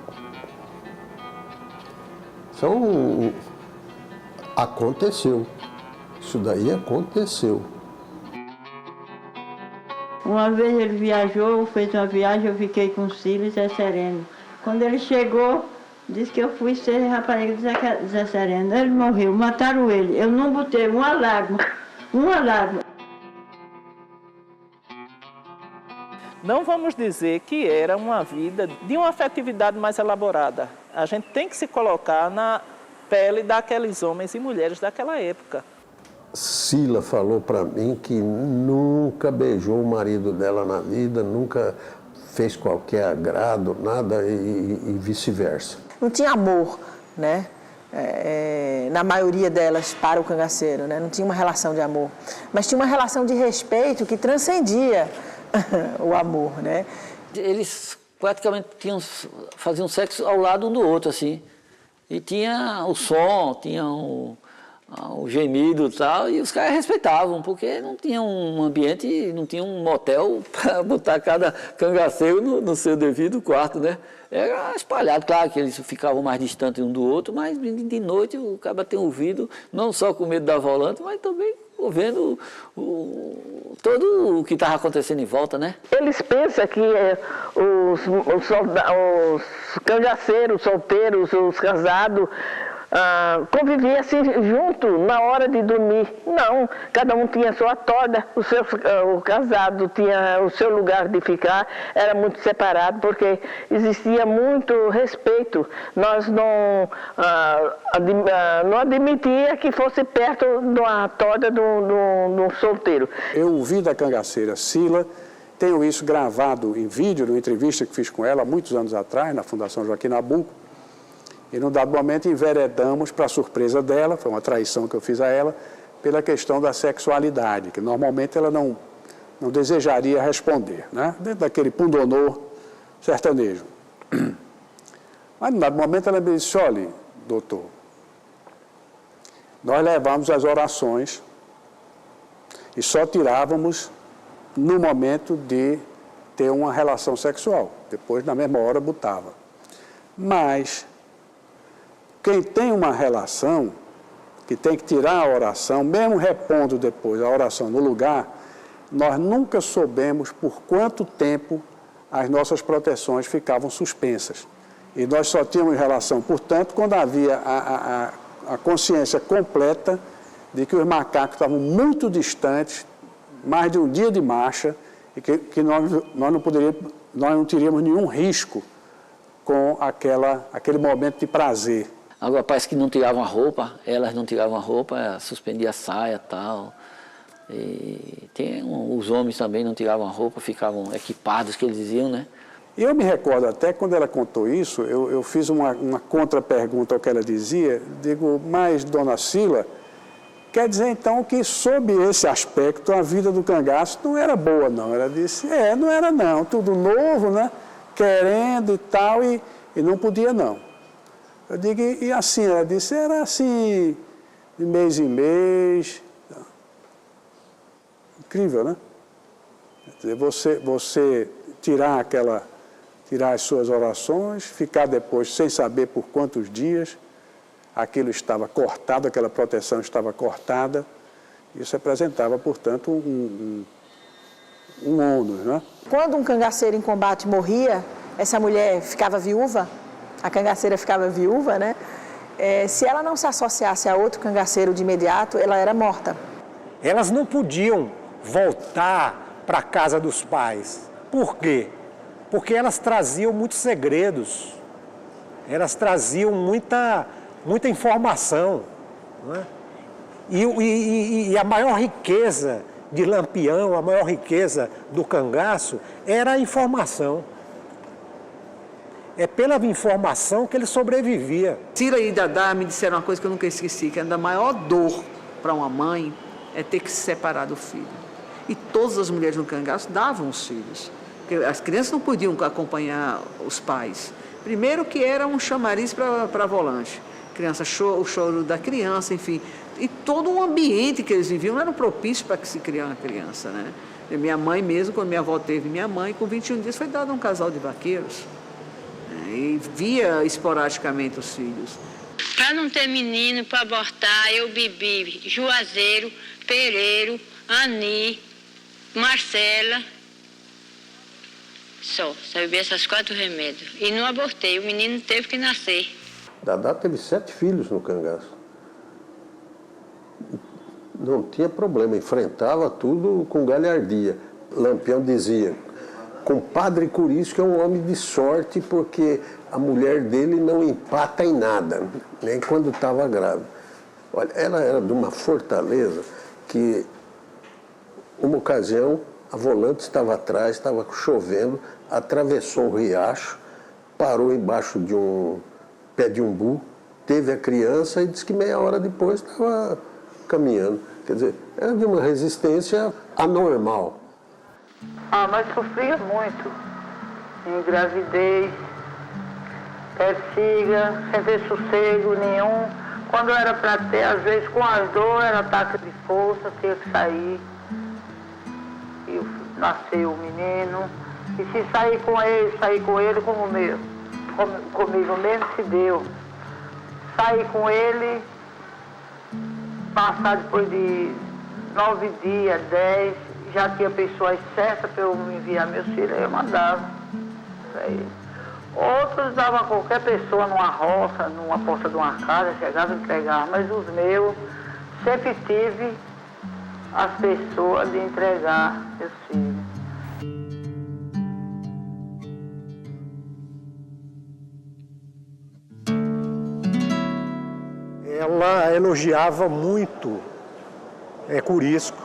[SPEAKER 2] Então, aconteceu. Isso daí aconteceu.
[SPEAKER 17] Uma vez ele viajou, fez uma viagem, eu fiquei com o Cílio e Zé Sereno. Quando ele chegou, disse que eu fui ser rapariga de Zé Sereno. Ele morreu, mataram ele. Eu não botei uma lágrima.
[SPEAKER 14] Não vamos dizer que era uma vida de uma afetividade mais elaborada. A gente tem que se colocar na pele daqueles homens e mulheres daquela época.
[SPEAKER 2] Cila falou para mim que nunca beijou o marido dela na vida, nunca fez qualquer agrado, nada, e vice-versa.
[SPEAKER 9] Não tinha amor, né? Na maioria delas para o cangaceiro, né? Não tinha uma relação de amor, mas tinha uma relação de respeito que transcendia o amor, né?
[SPEAKER 12] Eles praticamente faziam sexo ao lado um do outro, assim. E tinha o som, tinha o gemido e tal, e os caras respeitavam, porque não tinha um ambiente, não tinha um motel para botar cada cangaceiro no seu devido quarto, né? Era espalhado, claro que eles ficavam mais distantes um do outro, mas de noite o cara tem ouvido, não só com medo da volante, mas também ouvindo todo o que estava acontecendo em volta, né?
[SPEAKER 14] Eles pensam que os cangaceiros, solteiros, os casados, conviviam assim junto na hora de dormir. Não, cada um tinha a sua toga, o casado tinha o seu lugar de ficar, era muito separado, porque existia muito respeito. Nós não admitia que fosse perto de uma toga de um solteiro.
[SPEAKER 3] Eu ouvi da cangaceira Cila, tenho isso gravado em vídeo, numa entrevista que fiz com ela há muitos anos atrás, na Fundação Joaquim Nabuco. E num dado momento enveredamos, para a surpresa dela, foi uma traição que eu fiz a ela, pela questão da sexualidade, que normalmente ela não desejaria responder, né? Dentro daquele pundonor sertanejo. Mas num dado momento ela me disse, olha, doutor, nós levamos as orações e só tirávamos no momento de ter uma relação sexual. Depois, na mesma hora, botava. Mas quem tem uma relação, que tem que tirar a oração, mesmo repondo depois a oração no lugar, nós nunca soubemos por quanto tempo as nossas proteções ficavam suspensas. E nós só tínhamos relação, portanto, quando havia a consciência completa de que os macacos estavam muito distantes, mais de um dia de marcha, e que nós não teríamos nenhum risco com aquele momento de prazer.
[SPEAKER 12] Agora parece que não tiravam a roupa, elas não tiravam a roupa, suspendia a saia e tal. E os homens também não tiravam a roupa, ficavam equipados, que eles diziam, né?
[SPEAKER 3] E eu me recordo até, quando ela contou isso, eu fiz uma contra-pergunta ao que ela dizia, digo, mas, dona Cila, quer dizer então que, sob esse aspecto, a vida do cangaço não era boa, não. Ela disse, não era não, tudo novo, né? Querendo e tal, e não podia não. Eu digo, e assim, ela disse, era assim, de mês em mês. Incrível, né? Quer dizer, você tirar as suas orações, ficar depois sem saber por quantos dias aquilo estava cortado, aquela proteção estava cortada. Isso representava, portanto, um ônus, né?
[SPEAKER 9] Quando um cangaceiro em combate morria, essa mulher ficava viúva, a cangaceira ficava viúva, né? Se ela não se associasse a outro cangaceiro de imediato, ela era morta.
[SPEAKER 18] Elas não podiam voltar para a casa dos pais. Por quê? Porque elas traziam muitos segredos, elas traziam muita informação, né? E a maior riqueza de Lampião, a maior riqueza do cangaço era a informação. É pela informação que ele sobrevivia.
[SPEAKER 1] Cila e Dadá me disseram uma coisa que eu nunca esqueci, que a maior dor para uma mãe é ter que se separar do filho. E todas as mulheres no cangaço davam os filhos. Porque as crianças não podiam acompanhar os pais. Primeiro que era um chamariz para volante. O choro da criança, enfim. E todo um ambiente que eles viviam não era propício para que se criar uma criança, né? E minha mãe mesmo, quando minha avó teve minha mãe, com 21 dias foi dado a um casal de vaqueiros. E via esporadicamente os filhos.
[SPEAKER 5] Para não ter menino para abortar, eu bebi Juazeiro, Pereiro, Ani, Marcela. Só bebi essas 4 remédios. E não abortei, o menino teve que nascer.
[SPEAKER 2] Dadá teve 7 filhos no cangaço. Não tinha problema, enfrentava tudo com galhardia. Lampião dizia, compadre Curisco é um homem de sorte porque a mulher dele não empata em nada, nem quando estava grávida. Olha, ela era de uma fortaleza que, uma ocasião, a volante estava atrás, estava chovendo, atravessou o riacho, parou embaixo de um pé de umbu, teve a criança e disse que meia hora depois estava caminhando. Quer dizer, era de uma resistência anormal.
[SPEAKER 17] Mas sofria muito. Engravidez, persiga, sem ter sossego nenhum. Quando era para ter, às vezes com as dores, era ataque de força, tinha que sair. E nasceu o menino. E se sair com ele como comigo mesmo se deu. Sair com ele, passar depois de 9 dias, 10, já tinha pessoas certas para eu enviar meus filhos, eu mandava para ele. Outros davam a qualquer pessoa numa roça, numa porta de uma casa, chegava e entregava, mas os meus sempre tive as pessoas de entregar meus filhos.
[SPEAKER 18] Ela elogiava muito Curisco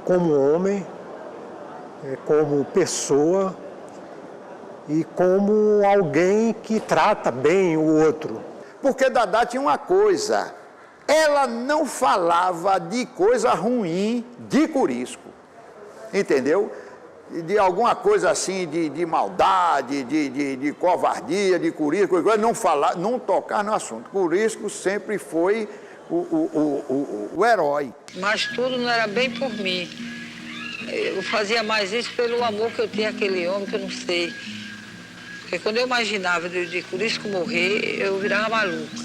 [SPEAKER 18] como homem, como pessoa e como alguém que trata bem o outro.
[SPEAKER 15] Porque Dadá tinha uma coisa, ela não falava de coisa ruim de Curisco, entendeu? De alguma coisa assim, de maldade, de covardia, de Curisco, não tocar no assunto. Curisco sempre foi o herói.
[SPEAKER 5] Mas tudo não era bem por mim. Eu fazia mais isso pelo amor que eu tinha àquele homem, que eu não sei. Porque quando eu imaginava de Curisco morrer, eu virava maluca.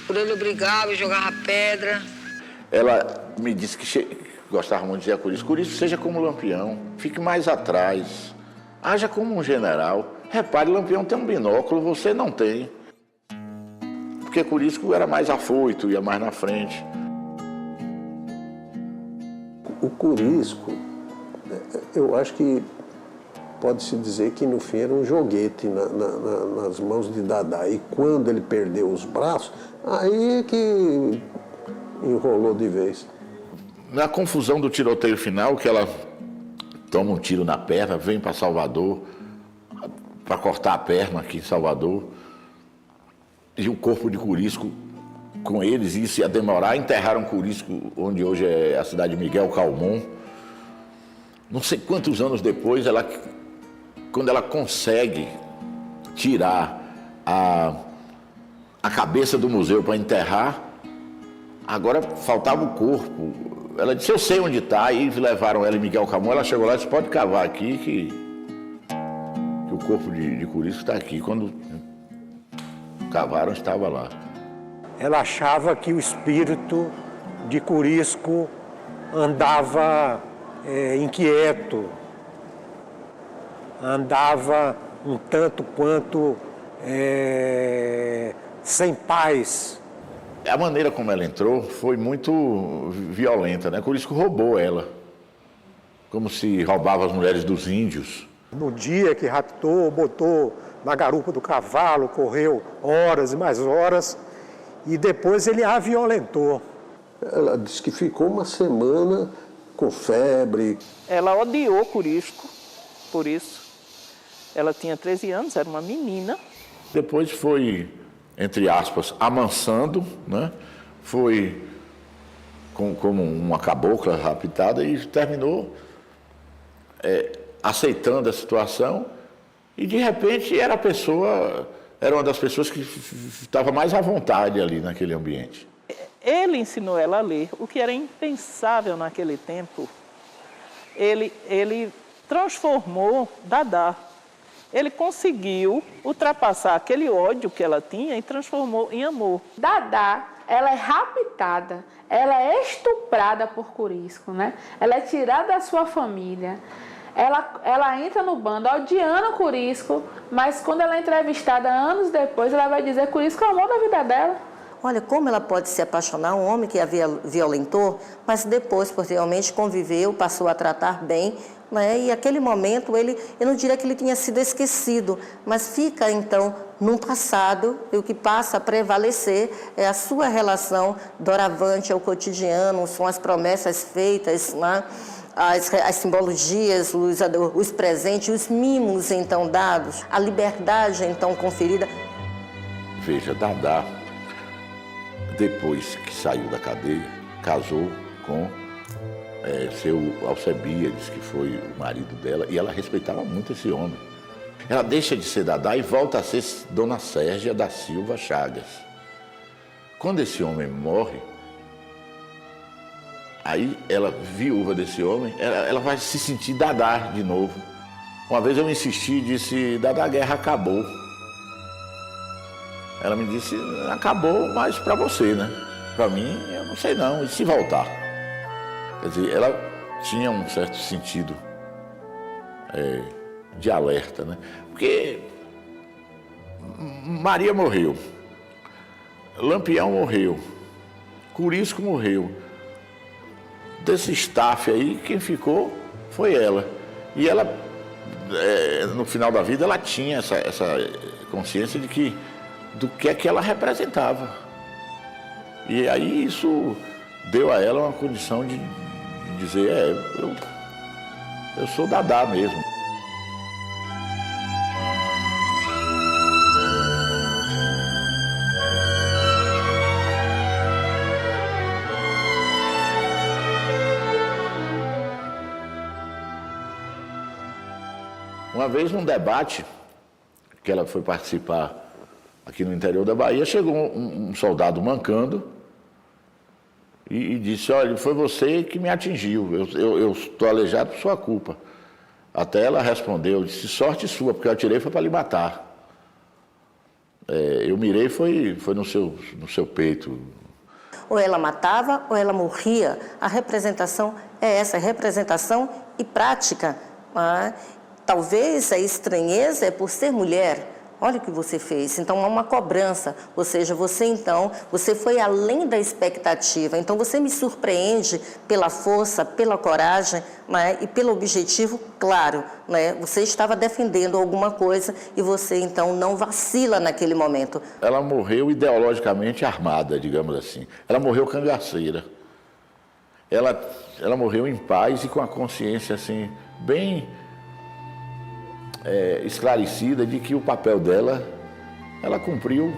[SPEAKER 5] Por ele eu brigava, eu jogava pedra.
[SPEAKER 7] Ela me disse que gostava muito de dizer a Curisco, seja como Lampião, fique mais atrás, haja como um general. Repare, Lampião tem um binóculo, você não tem. Porque Curisco era mais afoito, ia mais na frente.
[SPEAKER 2] O Curisco Eu acho que pode-se dizer que no fim era um joguete nas mãos de Dadá. E quando ele perdeu os braços, aí é que enrolou de vez.
[SPEAKER 7] Na confusão do tiroteio final, que ela toma um tiro na perna, vem para Salvador, para cortar a perna aqui em Salvador, e o corpo de Curisco com eles, isso ia demorar, enterraram Curisco, onde hoje é a cidade de Miguel Calmon. Não sei quantos anos depois, quando ela consegue tirar a cabeça do museu para enterrar, agora faltava o corpo. Ela disse, eu sei onde está, aí levaram ela em Miguel Calmon, ela chegou lá e disse, pode cavar aqui que o corpo de Curisco está aqui. Quando cavaram, estava lá.
[SPEAKER 18] Ela achava que o espírito de Curisco andava inquieto, andava um tanto quanto sem paz.
[SPEAKER 7] A maneira como ela entrou foi muito violenta, né? Curisco roubou ela, como se roubava as mulheres dos índios.
[SPEAKER 18] No dia que raptou, botou na garupa do cavalo, correu horas e mais horas, e depois ele a violentou.
[SPEAKER 2] Ela disse que ficou uma semana com febre.
[SPEAKER 14] Ela odiou Curisco, por isso. Ela tinha 13 anos, era uma menina.
[SPEAKER 7] Depois foi, entre aspas, amansando, né? Foi como uma cabocla raptada e terminou aceitando a situação. E, de repente, era uma das pessoas que estava mais à vontade ali naquele ambiente.
[SPEAKER 14] Ele ensinou ela a ler, o que era impensável naquele tempo. Ele transformou Dadá. Ele conseguiu ultrapassar aquele ódio que ela tinha e transformou em amor.
[SPEAKER 21] Dadá, ela é raptada, ela é estuprada por Curisco, né? Ela é tirada da sua família. Ela entra no bando odiando Curisco, mas quando ela é entrevistada anos depois, ela vai dizer que Curisco é o amor da vida dela.
[SPEAKER 4] Olha, como ela pode se apaixonar, um homem que a violentou, mas depois, posteriormente, conviveu, passou a tratar bem, né? E aquele momento, eu não diria que ele tinha sido esquecido, mas fica, então, num passado, e o que passa a prevalecer é a sua relação doravante ao cotidiano, são as promessas feitas, né? As simbologias, os presentes, os mimos, então, dados, a liberdade, então, conferida.
[SPEAKER 7] Veja, Dadá, depois que saiu da cadeia, casou com seu Alcebiades, que foi o marido dela, e ela respeitava muito esse homem. Ela deixa de ser Dadá e volta a ser Dona Sérgia da Silva Chagas. Quando esse homem morre, aí ela, viúva desse homem, ela vai se sentir Dadá de novo. Uma vez eu insisti e disse, Dadá, a guerra acabou. Ela me disse, acabou, mas para você, né? Para mim, eu não sei não, e se voltar? Quer dizer, ela tinha um certo sentido de alerta, né? Porque Maria morreu, Lampião morreu, Curisco morreu. Desse staff aí, quem ficou foi ela. E ela, no final da vida, ela tinha essa consciência do que é que ela representava. E aí isso deu a ela uma condição de dizer, eu sou Dadá mesmo. Uma vez, num debate que ela foi participar aqui no interior da Bahia, chegou um soldado mancando e disse, olha, foi você que me atingiu, eu estou aleijado por sua culpa. Até ela respondeu, disse, sorte sua, porque eu atirei foi para lhe matar. Eu mirei foi no seu peito.
[SPEAKER 4] Ou ela matava ou ela morria. A representação é essa, representação e prática. Talvez a estranheza é por ser mulher, Olha o que você fez. Então, há uma cobrança, ou seja, você foi além da expectativa. Então, você me surpreende pela força, pela coragem, né, e pelo objetivo claro. Né? Você estava defendendo alguma coisa e você, então, não vacila naquele momento.
[SPEAKER 7] Ela morreu ideologicamente armada, digamos assim. Ela morreu cangaceira. Ela morreu em paz e com a consciência, assim, bem... esclarecida de que o papel dela, ela cumpriu.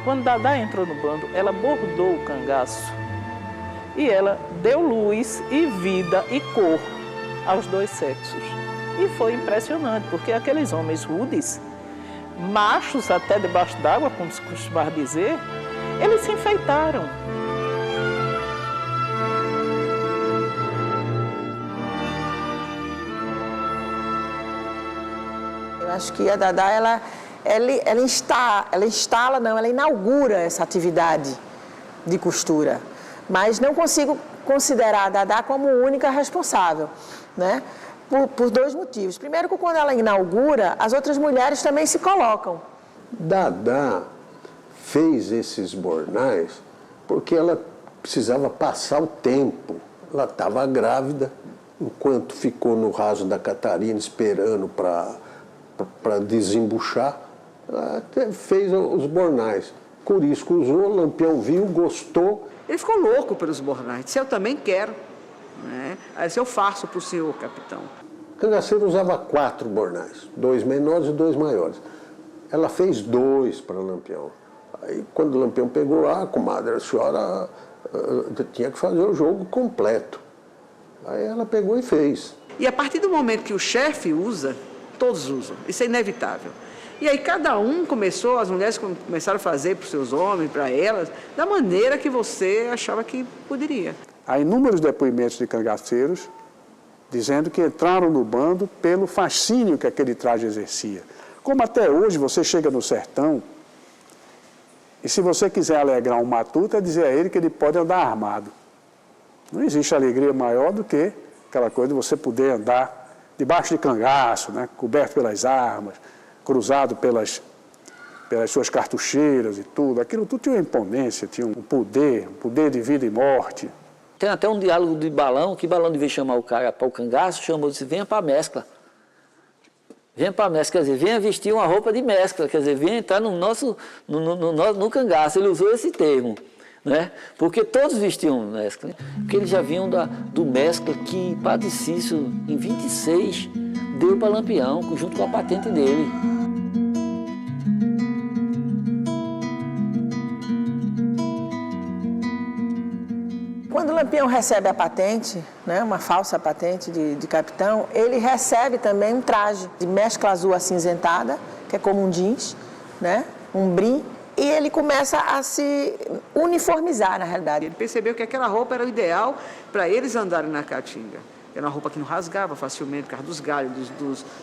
[SPEAKER 14] Quando Dadá entrou no bando, ela bordou o cangaço e ela deu luz e vida e cor aos dois sexos. E foi impressionante, porque aqueles homens rudes, machos até debaixo d'água, como se costuma dizer, eles se enfeitaram.
[SPEAKER 9] Eu acho que a Dadá, ela inaugura essa atividade de costura, mas não consigo considerar a Dadá como única responsável, né? Por dois motivos. Primeiro, que quando ela inaugura, as outras mulheres também se colocam.
[SPEAKER 2] Dadá fez esses bornais porque ela precisava passar o tempo. Ela estava grávida, enquanto ficou no raso da Catarina esperando para desembuchar, ela fez os bornais. Corisco usou, Lampião viu, gostou.
[SPEAKER 1] Ele ficou louco pelos bornais, disse, eu também quero. Né? Aí eu faço para o senhor, capitão.
[SPEAKER 2] Cangaceiro usava 4 bornais, 2 menores e 2 maiores. Ela fez 2 para Lampião. Aí, quando o Lampião pegou, comadre, a senhora tinha que fazer o jogo completo. Aí ela pegou e fez.
[SPEAKER 1] E a partir do momento que o chefe usa, todos usam. Isso é inevitável. E aí cada um começou, as mulheres começaram a fazer para os seus homens, para elas, da maneira que você achava que poderia.
[SPEAKER 3] Há inúmeros depoimentos de cangaceiros dizendo que entraram no bando pelo fascínio que aquele traje exercia. Como até hoje você chega no sertão e se você quiser alegrar um matuto é dizer a ele que ele pode andar armado. Não existe alegria maior do que aquela coisa de você poder andar debaixo de cangaço, né, coberto pelas armas, cruzado pelas suas cartucheiras e tudo. Aquilo tudo tinha uma imponência, tinha um poder de vida e morte.
[SPEAKER 12] Tem até um diálogo de Balão, que Balão devia chamar o cara para o cangaço, chamou e disse, venha para a mescla. Venha para a mescla, quer dizer, venha vestir uma roupa de mescla, quer dizer, venha entrar no cangaço. Ele usou esse termo, né? Porque todos vestiam mescla, porque eles já vinham do mescla que Padre Cícero, em 26, deu para Lampião, junto com a patente dele.
[SPEAKER 9] Quando o Lampião recebe a patente, né, uma falsa patente de capitão, ele recebe também um traje de mescla azul acinzentada, que é como um jeans, né, um brim, e ele começa a se uniformizar, na realidade.
[SPEAKER 1] Ele percebeu que aquela roupa era o ideal para eles andarem na caatinga. Era uma roupa que não rasgava facilmente por causa dos galhos,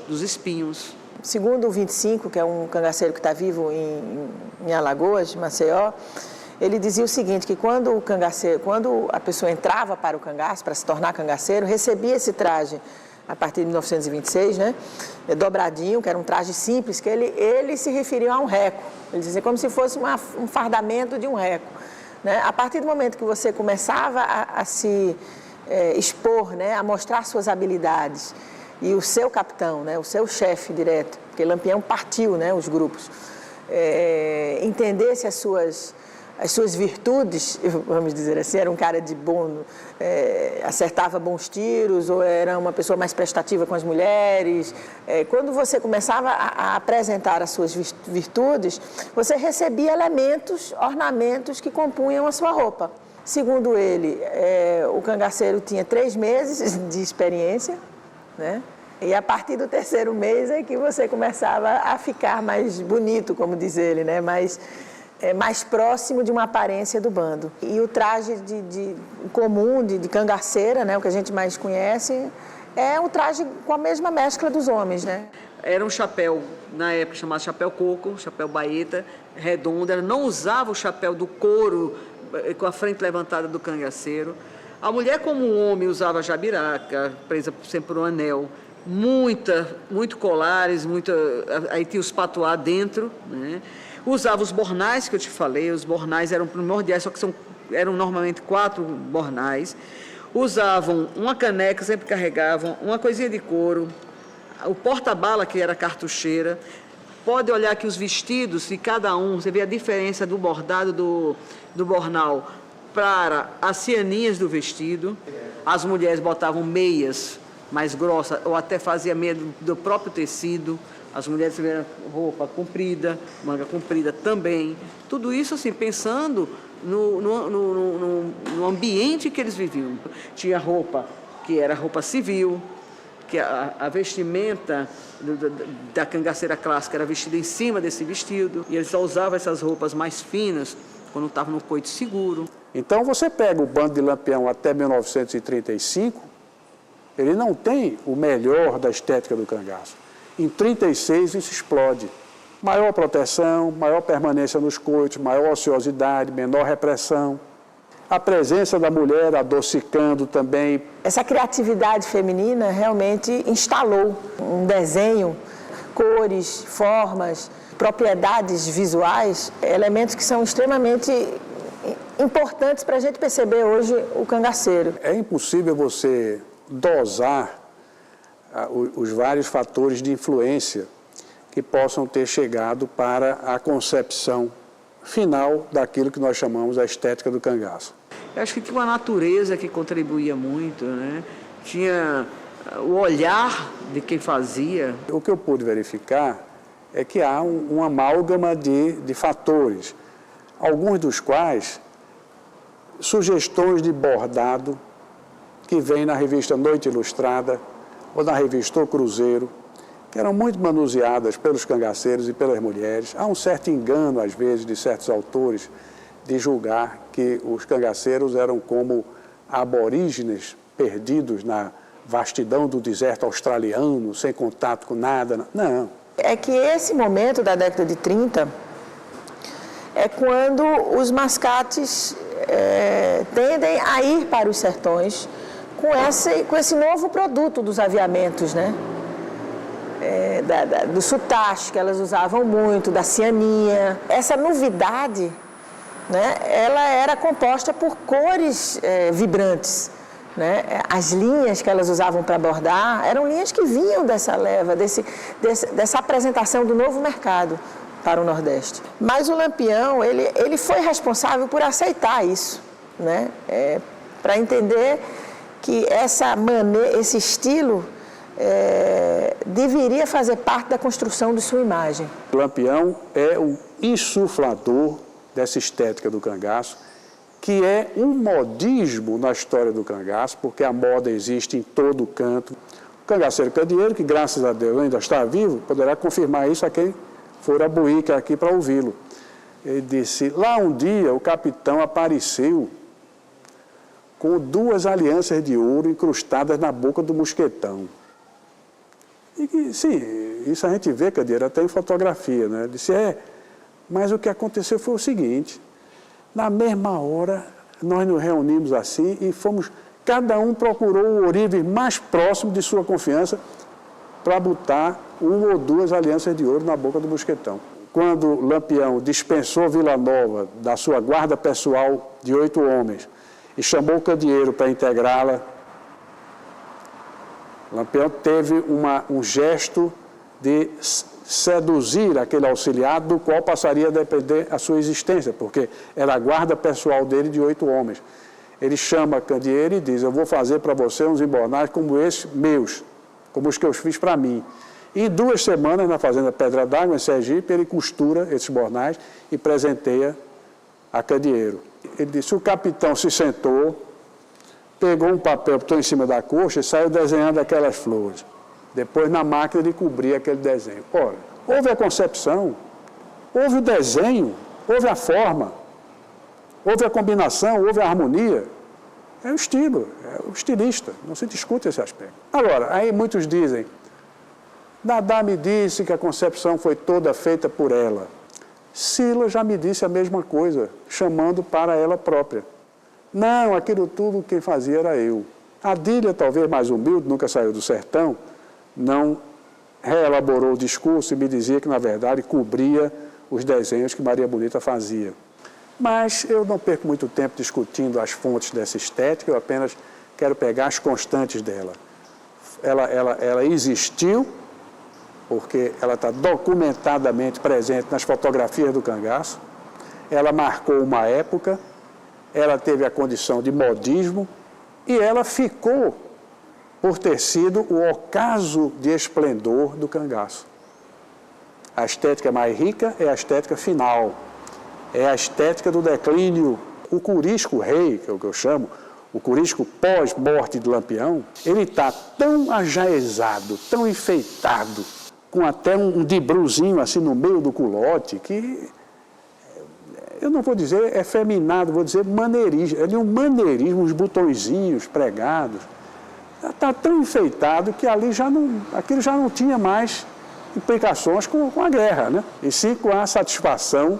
[SPEAKER 1] dos espinhos.
[SPEAKER 9] Segundo o 25, que é um cangaceiro que está vivo em Alagoas, Maceió, ele dizia o seguinte, que quando a pessoa entrava para o cangaço, para se tornar cangaceiro, recebia esse traje a partir de 1926, né, dobradinho, que era um traje simples, que ele se referia a um reco. Ele dizia como se fosse um fardamento de um reco. Né? A partir do momento que você começava a se expor, né, a mostrar suas habilidades, e o seu capitão, né, o seu chefe direto, porque Lampião partiu, né, os grupos, entendesse as suas virtudes, vamos dizer assim, era um cara de bom, acertava bons tiros, ou era uma pessoa mais prestativa com as mulheres. Quando você começava a apresentar as suas virtudes, você recebia elementos, ornamentos que compunham a sua roupa. Segundo ele, o cangaceiro tinha 3 meses de experiência, né? E a partir do 3º mês é que você começava a ficar mais bonito, como diz ele, né? Mais próximo de uma aparência do bando. E o traje comum de cangaceira, né, o que a gente mais conhece, é um traje com a mesma mescla dos homens, né?
[SPEAKER 1] Era um chapéu, na época chamado chapéu coco, chapéu baeta, redondo. Ela não usava o chapéu do couro com a frente levantada do cangaceiro. A mulher, como um homem, usava jabiraca, presa sempre por um anel. Muito colares, aí tinha os patuá dentro, né? Usava os bornais que eu te falei, os bornais eram primordiais, só que eram normalmente 4 bornais. Usavam uma caneca, sempre carregavam, uma coisinha de couro, o porta-bala, que era cartucheira. Pode olhar aqui os vestidos, e cada um, você vê a diferença do bordado do bornal para as cianinhas do vestido. As mulheres botavam meias mais grossa, ou até fazia meia do próprio tecido. As mulheres tiveram roupa comprida, manga comprida também. Tudo isso, assim, pensando no ambiente que eles viviam. Tinha roupa que era roupa civil, que a vestimenta da cangaceira clássica era vestida em cima desse vestido, e eles só usavam essas roupas mais finas quando estavam no coito seguro.
[SPEAKER 3] Então, você pega o bando de Lampião até 1935, ele não tem o melhor da estética do cangaço. Em 36 isso explode. Maior proteção, maior permanência nos coitos, maior ociosidade, menor repressão. A presença da mulher adocicando também.
[SPEAKER 9] Essa criatividade feminina realmente instalou um desenho, cores, formas, propriedades visuais, elementos que são extremamente importantes para a gente perceber hoje o cangaceiro.
[SPEAKER 3] É impossível você dosar os vários fatores de influência que possam ter chegado para a concepção final daquilo que nós chamamos a estética do cangaço.
[SPEAKER 1] Eu acho que tinha uma natureza que contribuía muito, né? Tinha o olhar de quem fazia.
[SPEAKER 3] O que eu pude verificar é que há um amálgama de fatores, alguns dos quais sugestões de bordado que vem na revista Noite Ilustrada ou na revista O Cruzeiro, que eram muito manuseadas pelos cangaceiros e pelas mulheres. Há um certo engano, às vezes, de certos autores de julgar que os cangaceiros eram como aborígenes perdidos na vastidão do deserto australiano, sem contato com nada. Não.
[SPEAKER 9] É que esse momento da década de 30 é quando os mascates tendem a ir para os sertões com esse novo produto dos aviamentos, né? Do sutache, que elas usavam muito, da cianinha. Essa novidade, né, ela era composta por cores vibrantes, né? As linhas que elas usavam para bordar eram linhas que vinham dessa leva, dessa apresentação do novo mercado para o Nordeste. Mas o Lampião, ele foi responsável por aceitar isso, né? Para entender que esse estilo deveria fazer parte da construção de sua imagem.
[SPEAKER 3] O Lampião é o insuflador dessa estética do cangaço, que é um modismo na história do cangaço, porque a moda existe em todo canto. O cangaceiro Candeeiro, que graças a Deus ainda está vivo, poderá confirmar isso a quem for a Buíque aqui para ouvi-lo. Ele disse, lá um dia o capitão apareceu com 2 alianças de ouro incrustadas na boca do mosquetão. E sim, isso a gente vê, Candeeiro, até em fotografia, né? Ele disse, mas o que aconteceu foi o seguinte, na mesma hora nós nos reunimos assim e cada um procurou o ourives mais próximo de sua confiança para botar 1 ou 2 alianças de ouro na boca do mosquetão. Quando Lampião dispensou Vila Nova da sua guarda pessoal de 8 homens e chamou o Candeeiro para integrá-la, Lampião teve um gesto de seduzir aquele auxiliar do qual passaria a depender a sua existência, porque era a guarda pessoal dele de 8 homens. Ele chama Candeeiro e diz, eu vou fazer para você uns embornais como esses meus, como os que eu fiz para mim. E em 2 semanas, na fazenda Pedra d'Água, em Sergipe, ele costura esses bornais e presenteia a Candeeiro. Ele disse, o capitão se sentou, pegou um papel, botou em cima da coxa e saiu desenhando aquelas flores. Depois, na máquina, ele cobria aquele desenho. Ora, houve a concepção, houve o desenho, houve a forma, houve a combinação, houve a harmonia. É o estilo, é o estilista, não se discute esse aspecto. Agora, aí muitos dizem, Dadá me disse que a concepção foi toda feita por ela. Sila já me disse a mesma coisa, chamando para ela própria. Não, aquilo tudo quem fazia era eu. Adília, talvez mais humilde, nunca saiu do sertão, não reelaborou o discurso e me dizia que, na verdade, cobria os desenhos que Maria Bonita fazia. Mas eu não perco muito tempo discutindo as fontes dessa estética, eu apenas quero pegar as constantes dela. Ela existiu, porque ela está documentadamente presente nas fotografias do cangaço, ela marcou uma época, ela teve a condição de modismo e ela ficou por ter sido o ocaso de esplendor do cangaço. A estética mais rica é a estética final, é a estética do declínio. O curisco rei, que é o que eu chamo, o curisco pós-morte de Lampião, ele está tão ajaezado, tão enfeitado, com até um dibruzinho assim no meio do culote, que eu não vou dizer efeminado, vou dizer maneirismo. É de um maneirismo, uns botõezinhos pregados. Está tão enfeitado que ali aquilo já não tinha mais implicações com a guerra, né? E sim com a satisfação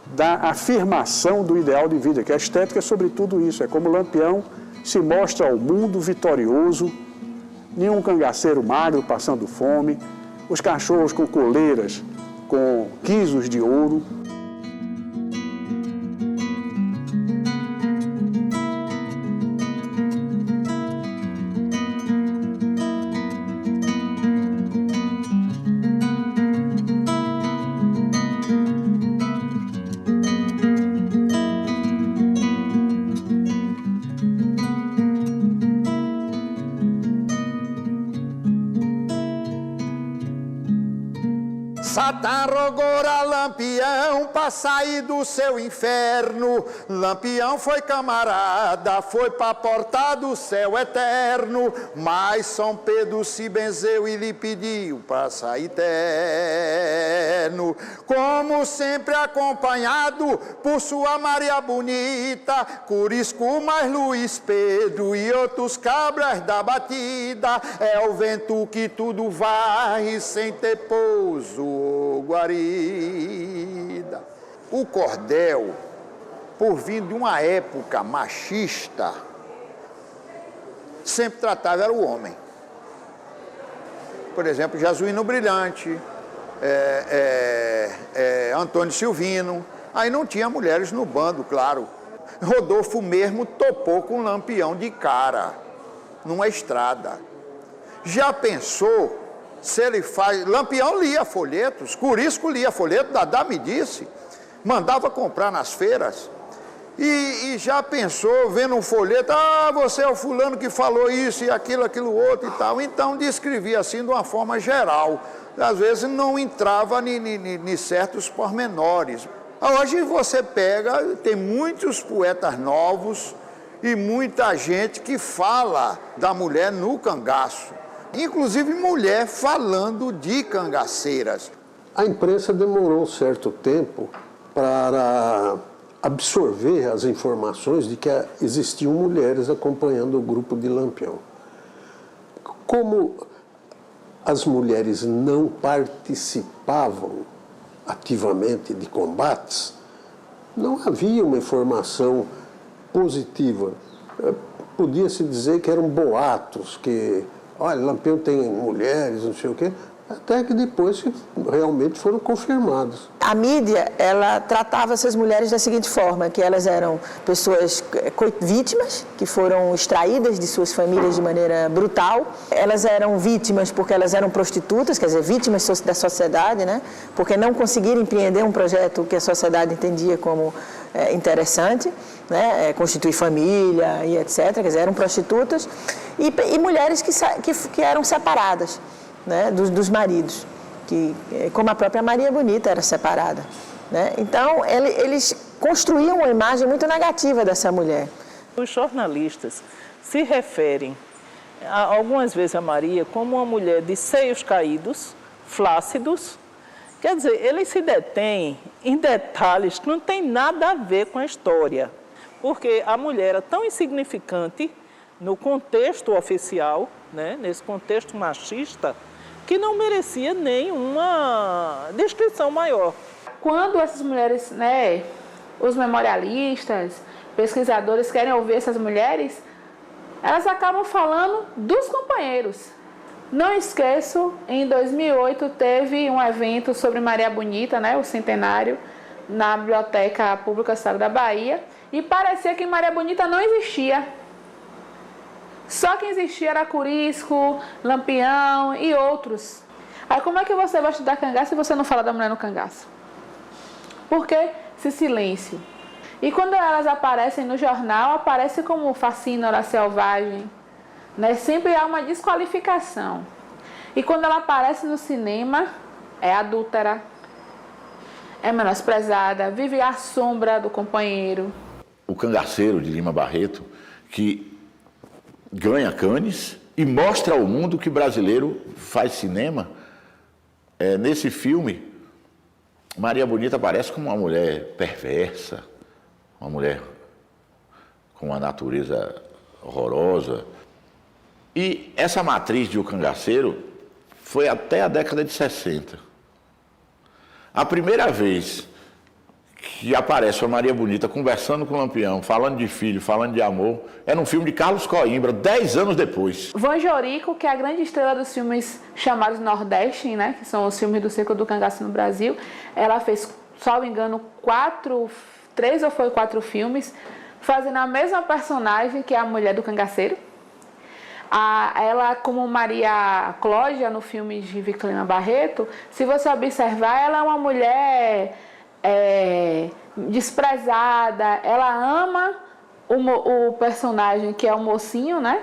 [SPEAKER 3] da afirmação do ideal de vida, que a estética é sobre tudo isso. É como Lampião se mostra ao mundo vitorioso, nenhum cangaceiro magro passando fome, os cachorros com coleiras, com quisos de ouro.
[SPEAKER 6] Satã rogou a Lampião para sair do seu inferno. Lampião foi camarada, foi para a porta do céu eterno. Mas São Pedro se benzeu e lhe pediu para sair terno. Como sempre acompanhado por sua Maria Bonita, Curisco mais Luiz Pedro e outros cabras da batida. É o vento que tudo varre sem ter pouso guarida. O cordel, por vir de uma época machista, sempre tratava era o homem. Por exemplo, Jesuíno Brilhante, Antônio Silvino. Aí não tinha mulheres no bando, claro. Rodolfo mesmo topou com Lampião de cara, numa estrada. Já pensou se ele faz... Lampião lia folhetos, Curisco lia folhetos, Dadá me disse, mandava comprar nas feiras. E já pensou, vendo um folheto, você é o fulano que falou isso e aquilo outro e tal. Então descrevia assim de uma forma geral. Às vezes não entrava em certos pormenores. Hoje você pega, tem muitos poetas novos e muita gente que fala da mulher no cangaço. Inclusive mulher falando de cangaceiras.
[SPEAKER 2] A imprensa demorou um certo tempo para absorver as informações de que existiam mulheres acompanhando o grupo de Lampião. Como as mulheres não participavam ativamente de combates, não havia uma informação positiva. Podia-se dizer que eram boatos, que olha, Lampião tem mulheres, não sei o quê, até que depois realmente foram confirmados.
[SPEAKER 9] A mídia, ela tratava essas mulheres da seguinte forma, que elas eram pessoas vítimas, que foram extraídas de suas famílias de maneira brutal. Elas eram vítimas porque elas eram prostitutas, quer dizer, vítimas da sociedade, né? Porque não conseguiram empreender um projeto que a sociedade entendia como interessante, né? Constituir família e etc. Quer dizer, eram prostitutas e mulheres que eram separadas, né? dos maridos, como a própria Maria Bonita era separada, né? Então, eles construíam uma imagem muito negativa dessa mulher.
[SPEAKER 14] Os jornalistas se referem algumas vezes a Maria como uma mulher de seios caídos, flácidos. Quer dizer, eles se detêm em detalhes que não tem nada a ver com a história. porque a mulher era tão insignificante no contexto oficial, né, nesse contexto machista, que não merecia nenhuma descrição maior.
[SPEAKER 21] Quando essas mulheres, né, os memorialistas, pesquisadores querem ouvir essas mulheres, elas acabam falando dos companheiros. Não esqueço, em 2008 teve um evento sobre Maria Bonita, né, o centenário, na Biblioteca Pública do Estado da Bahia, e parecia que Maria Bonita não existia. Só quem existia era Curisco, Lampião e outros. Aí como é que você vai estudar cangaço se você não fala da mulher no cangaço? Por que esse silêncio? E quando elas aparecem no jornal, aparece como Facínora Selvagem, né? Sempre há uma desqualificação. E quando ela aparece no cinema, é adúltera, é menosprezada, vive à sombra do companheiro.
[SPEAKER 7] O Cangaceiro, de Lima Barreto, que ganha Cannes e mostra ao mundo que brasileiro faz cinema. Nesse filme, Maria Bonita aparece como uma mulher perversa, uma mulher com uma natureza horrorosa. E essa matriz de O Cangaceiro foi até a década de 60. A primeira vez que aparece a Maria Bonita conversando com o Lampião, falando de filho, falando de amor, é num filme de Carlos Coimbra, 10 anos depois.
[SPEAKER 21] Vanjorico, que é a grande estrela dos filmes chamados Nordeste, né, que são os filmes do Círculo do Cangaço no Brasil, ela fez, salvo engano, 3 ou 4 filmes, fazendo a mesma personagem que é a mulher do cangaceiro. Ela, como Maria Clódia, no filme de Victor Lima Barreto, se você observar, ela é uma mulher desprezada, ela ama o personagem que é o mocinho, né?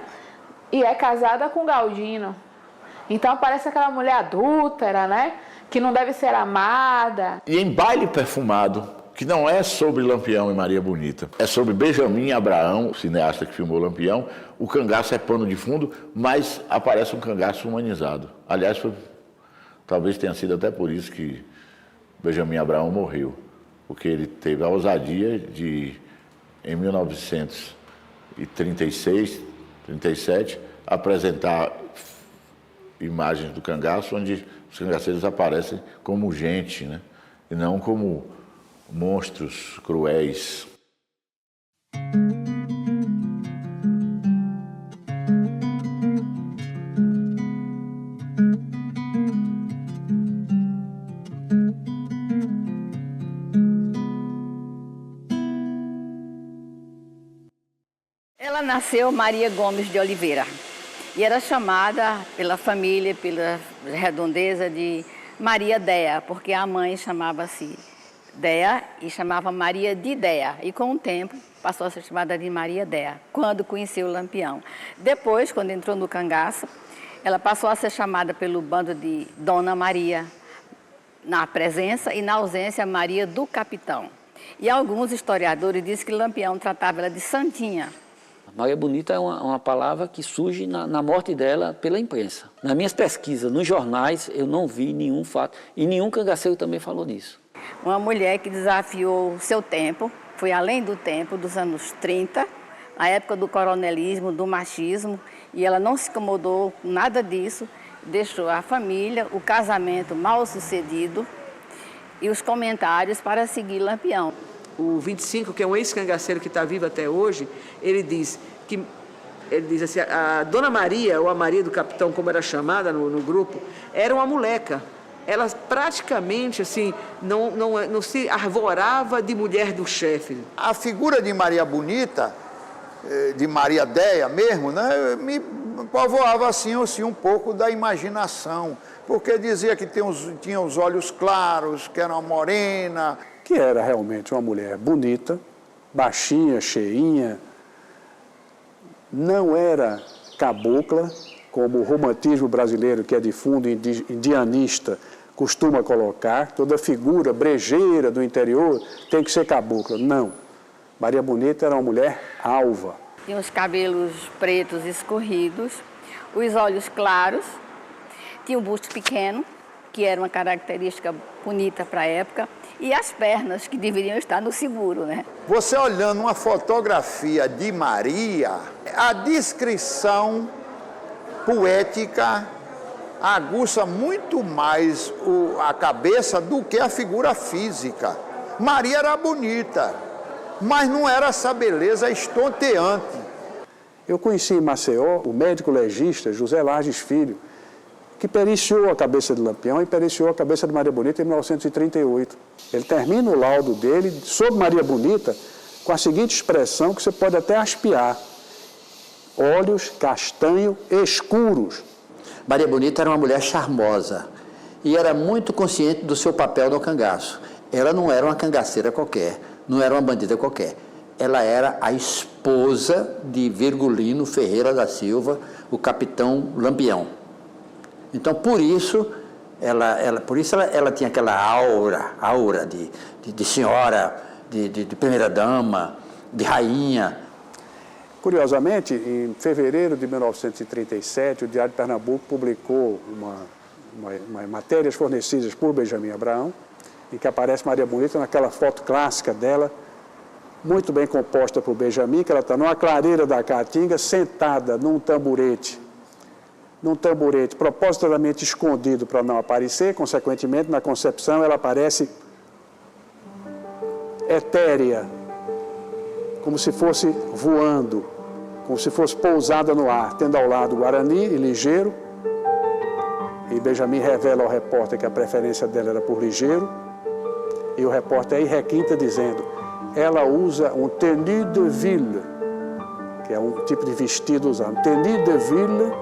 [SPEAKER 21] E é casada com Galdino. Então parece aquela mulher adúltera, né? Que não deve ser amada.
[SPEAKER 7] E em Baile Perfumado, que não é sobre Lampião e Maria Bonita, é sobre Benjamin Abraão, o cineasta que filmou Lampião. O cangaço é pano de fundo, mas aparece um cangaço humanizado. Aliás, talvez tenha sido até por isso que Benjamin Abraão morreu, porque ele teve a ousadia de, em 1936, 37, apresentar imagens do cangaço onde os cangaceiros aparecem como gente, né? E não como monstros cruéis.
[SPEAKER 13] Ela nasceu Maria Gomes de Oliveira e era chamada pela família, pela redondeza, de Maria Déa, porque a mãe chamava-se Déa e chamava Maria de Déa. E com o tempo passou a ser chamada de Maria Déa, quando conheceu o Lampião. Depois, quando entrou no cangaço, ela passou a ser chamada pelo bando de Dona Maria, na presença e na ausência Maria do Capitão. E alguns historiadores dizem que Lampião tratava ela de Santinha.
[SPEAKER 12] Maria Bonita é uma palavra que surge na morte dela pela imprensa. Nas minhas pesquisas, nos jornais, eu não vi nenhum fato, e nenhum cangaceiro também falou nisso.
[SPEAKER 13] Uma mulher que desafiou o seu tempo, foi além do tempo, dos anos 30, na época do coronelismo, do machismo, e ela não se incomodou com nada disso, deixou a família, o casamento mal sucedido e os comentários para seguir Lampião.
[SPEAKER 1] O 25, que é um ex-cangaceiro que está vivo até hoje, ele diz assim, a Dona Maria, ou a Maria do Capitão, como era chamada no grupo, era uma moleca. Ela praticamente assim, não se arvorava de mulher do chefe.
[SPEAKER 6] A figura de Maria Bonita, de Maria Déa mesmo, né, me povoava assim um pouco da imaginação, porque dizia que tinha os olhos claros, que era uma morena.
[SPEAKER 3] Que era realmente uma mulher bonita, baixinha, cheinha, não era cabocla, como o romantismo brasileiro, que é de fundo indianista, costuma colocar. Toda figura brejeira do interior tem que ser cabocla. Não. Maria Bonita era uma mulher alva.
[SPEAKER 13] Tinha os cabelos pretos escorridos, os olhos claros, tinha o busto pequeno, que era uma característica bonita para a época, E as pernas, que deveriam estar no seguro, né?
[SPEAKER 6] Você olhando uma fotografia de Maria, a descrição poética aguça muito mais a cabeça do que a figura física. Maria era bonita, mas não era essa beleza estonteante.
[SPEAKER 3] Eu conheci em Maceió o médico legista José Lages Filho, que periciou a cabeça de Lampião e periciou a cabeça de Maria Bonita em 1938. Ele termina o laudo dele sobre Maria Bonita com a seguinte expressão que você pode até aspiar: olhos castanho escuros.
[SPEAKER 8] Maria Bonita era uma mulher charmosa e era muito consciente do seu papel no cangaço. Ela não era uma cangaceira qualquer, não era uma bandida qualquer. Ela era a esposa de Virgulino Ferreira da Silva, o capitão Lampião. Então, por isso ela tinha aquela aura de senhora, de primeira-dama, de rainha.
[SPEAKER 3] Curiosamente, em fevereiro de 1937, o Diário de Pernambuco publicou matérias fornecidas por Benjamin Abraão, em que aparece Maria Bonita naquela foto clássica dela, muito bem composta por Benjamin, que ela está numa clareira da Caatinga, sentada num tamborete propositadamente escondido para não aparecer. Consequentemente, na concepção, ela aparece etérea, como se fosse voando, como se fosse pousada no ar, tendo ao lado Guarani e Ligeiro. E Benjamin revela ao repórter que a preferência dela era por Ligeiro, e o repórter aí requinta dizendo: ela usa um tenue de ville, que é um tipo de vestido usado, tenue de ville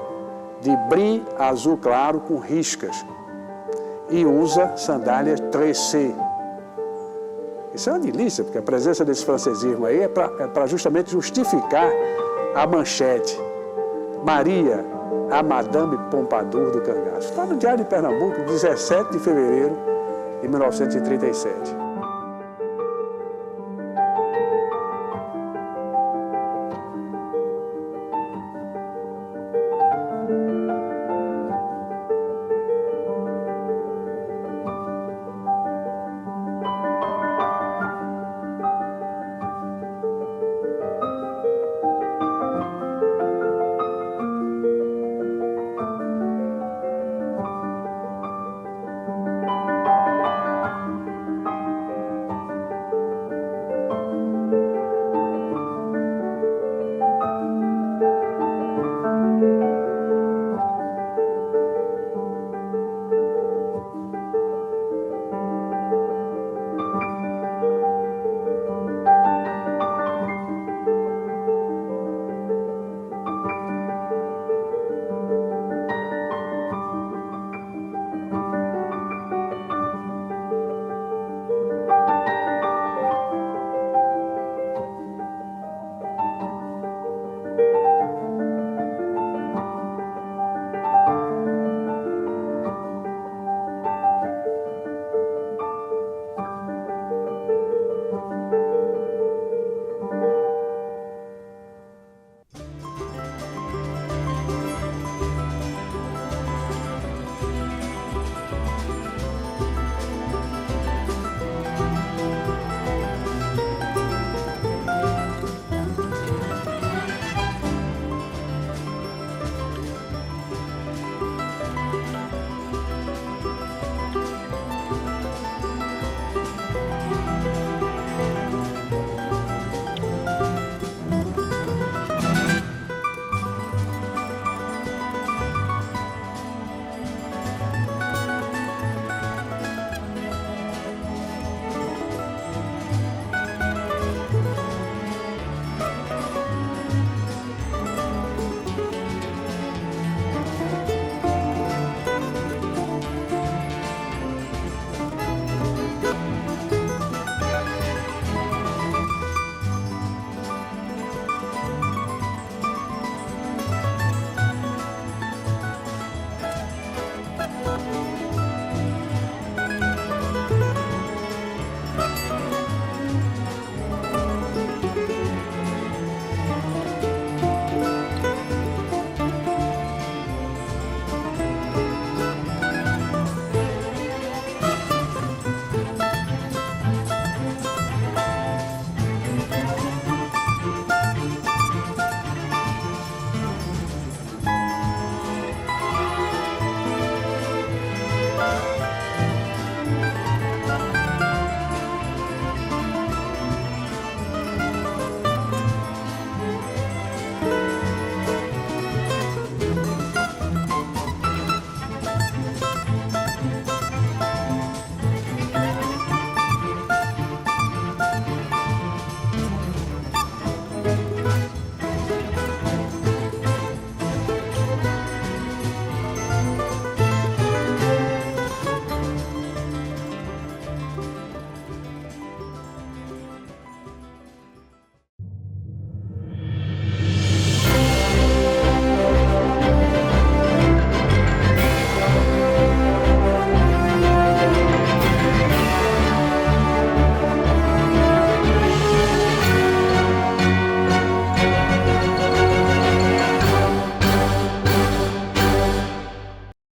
[SPEAKER 3] de brim azul claro com riscas, e usa sandálias tressé. Isso é uma delícia, porque a presença desse francesismo aí é para justamente justificar a manchete: Maria, a Madame Pompadour do cangaço. Está no Diário de Pernambuco, 17 de fevereiro de 1937.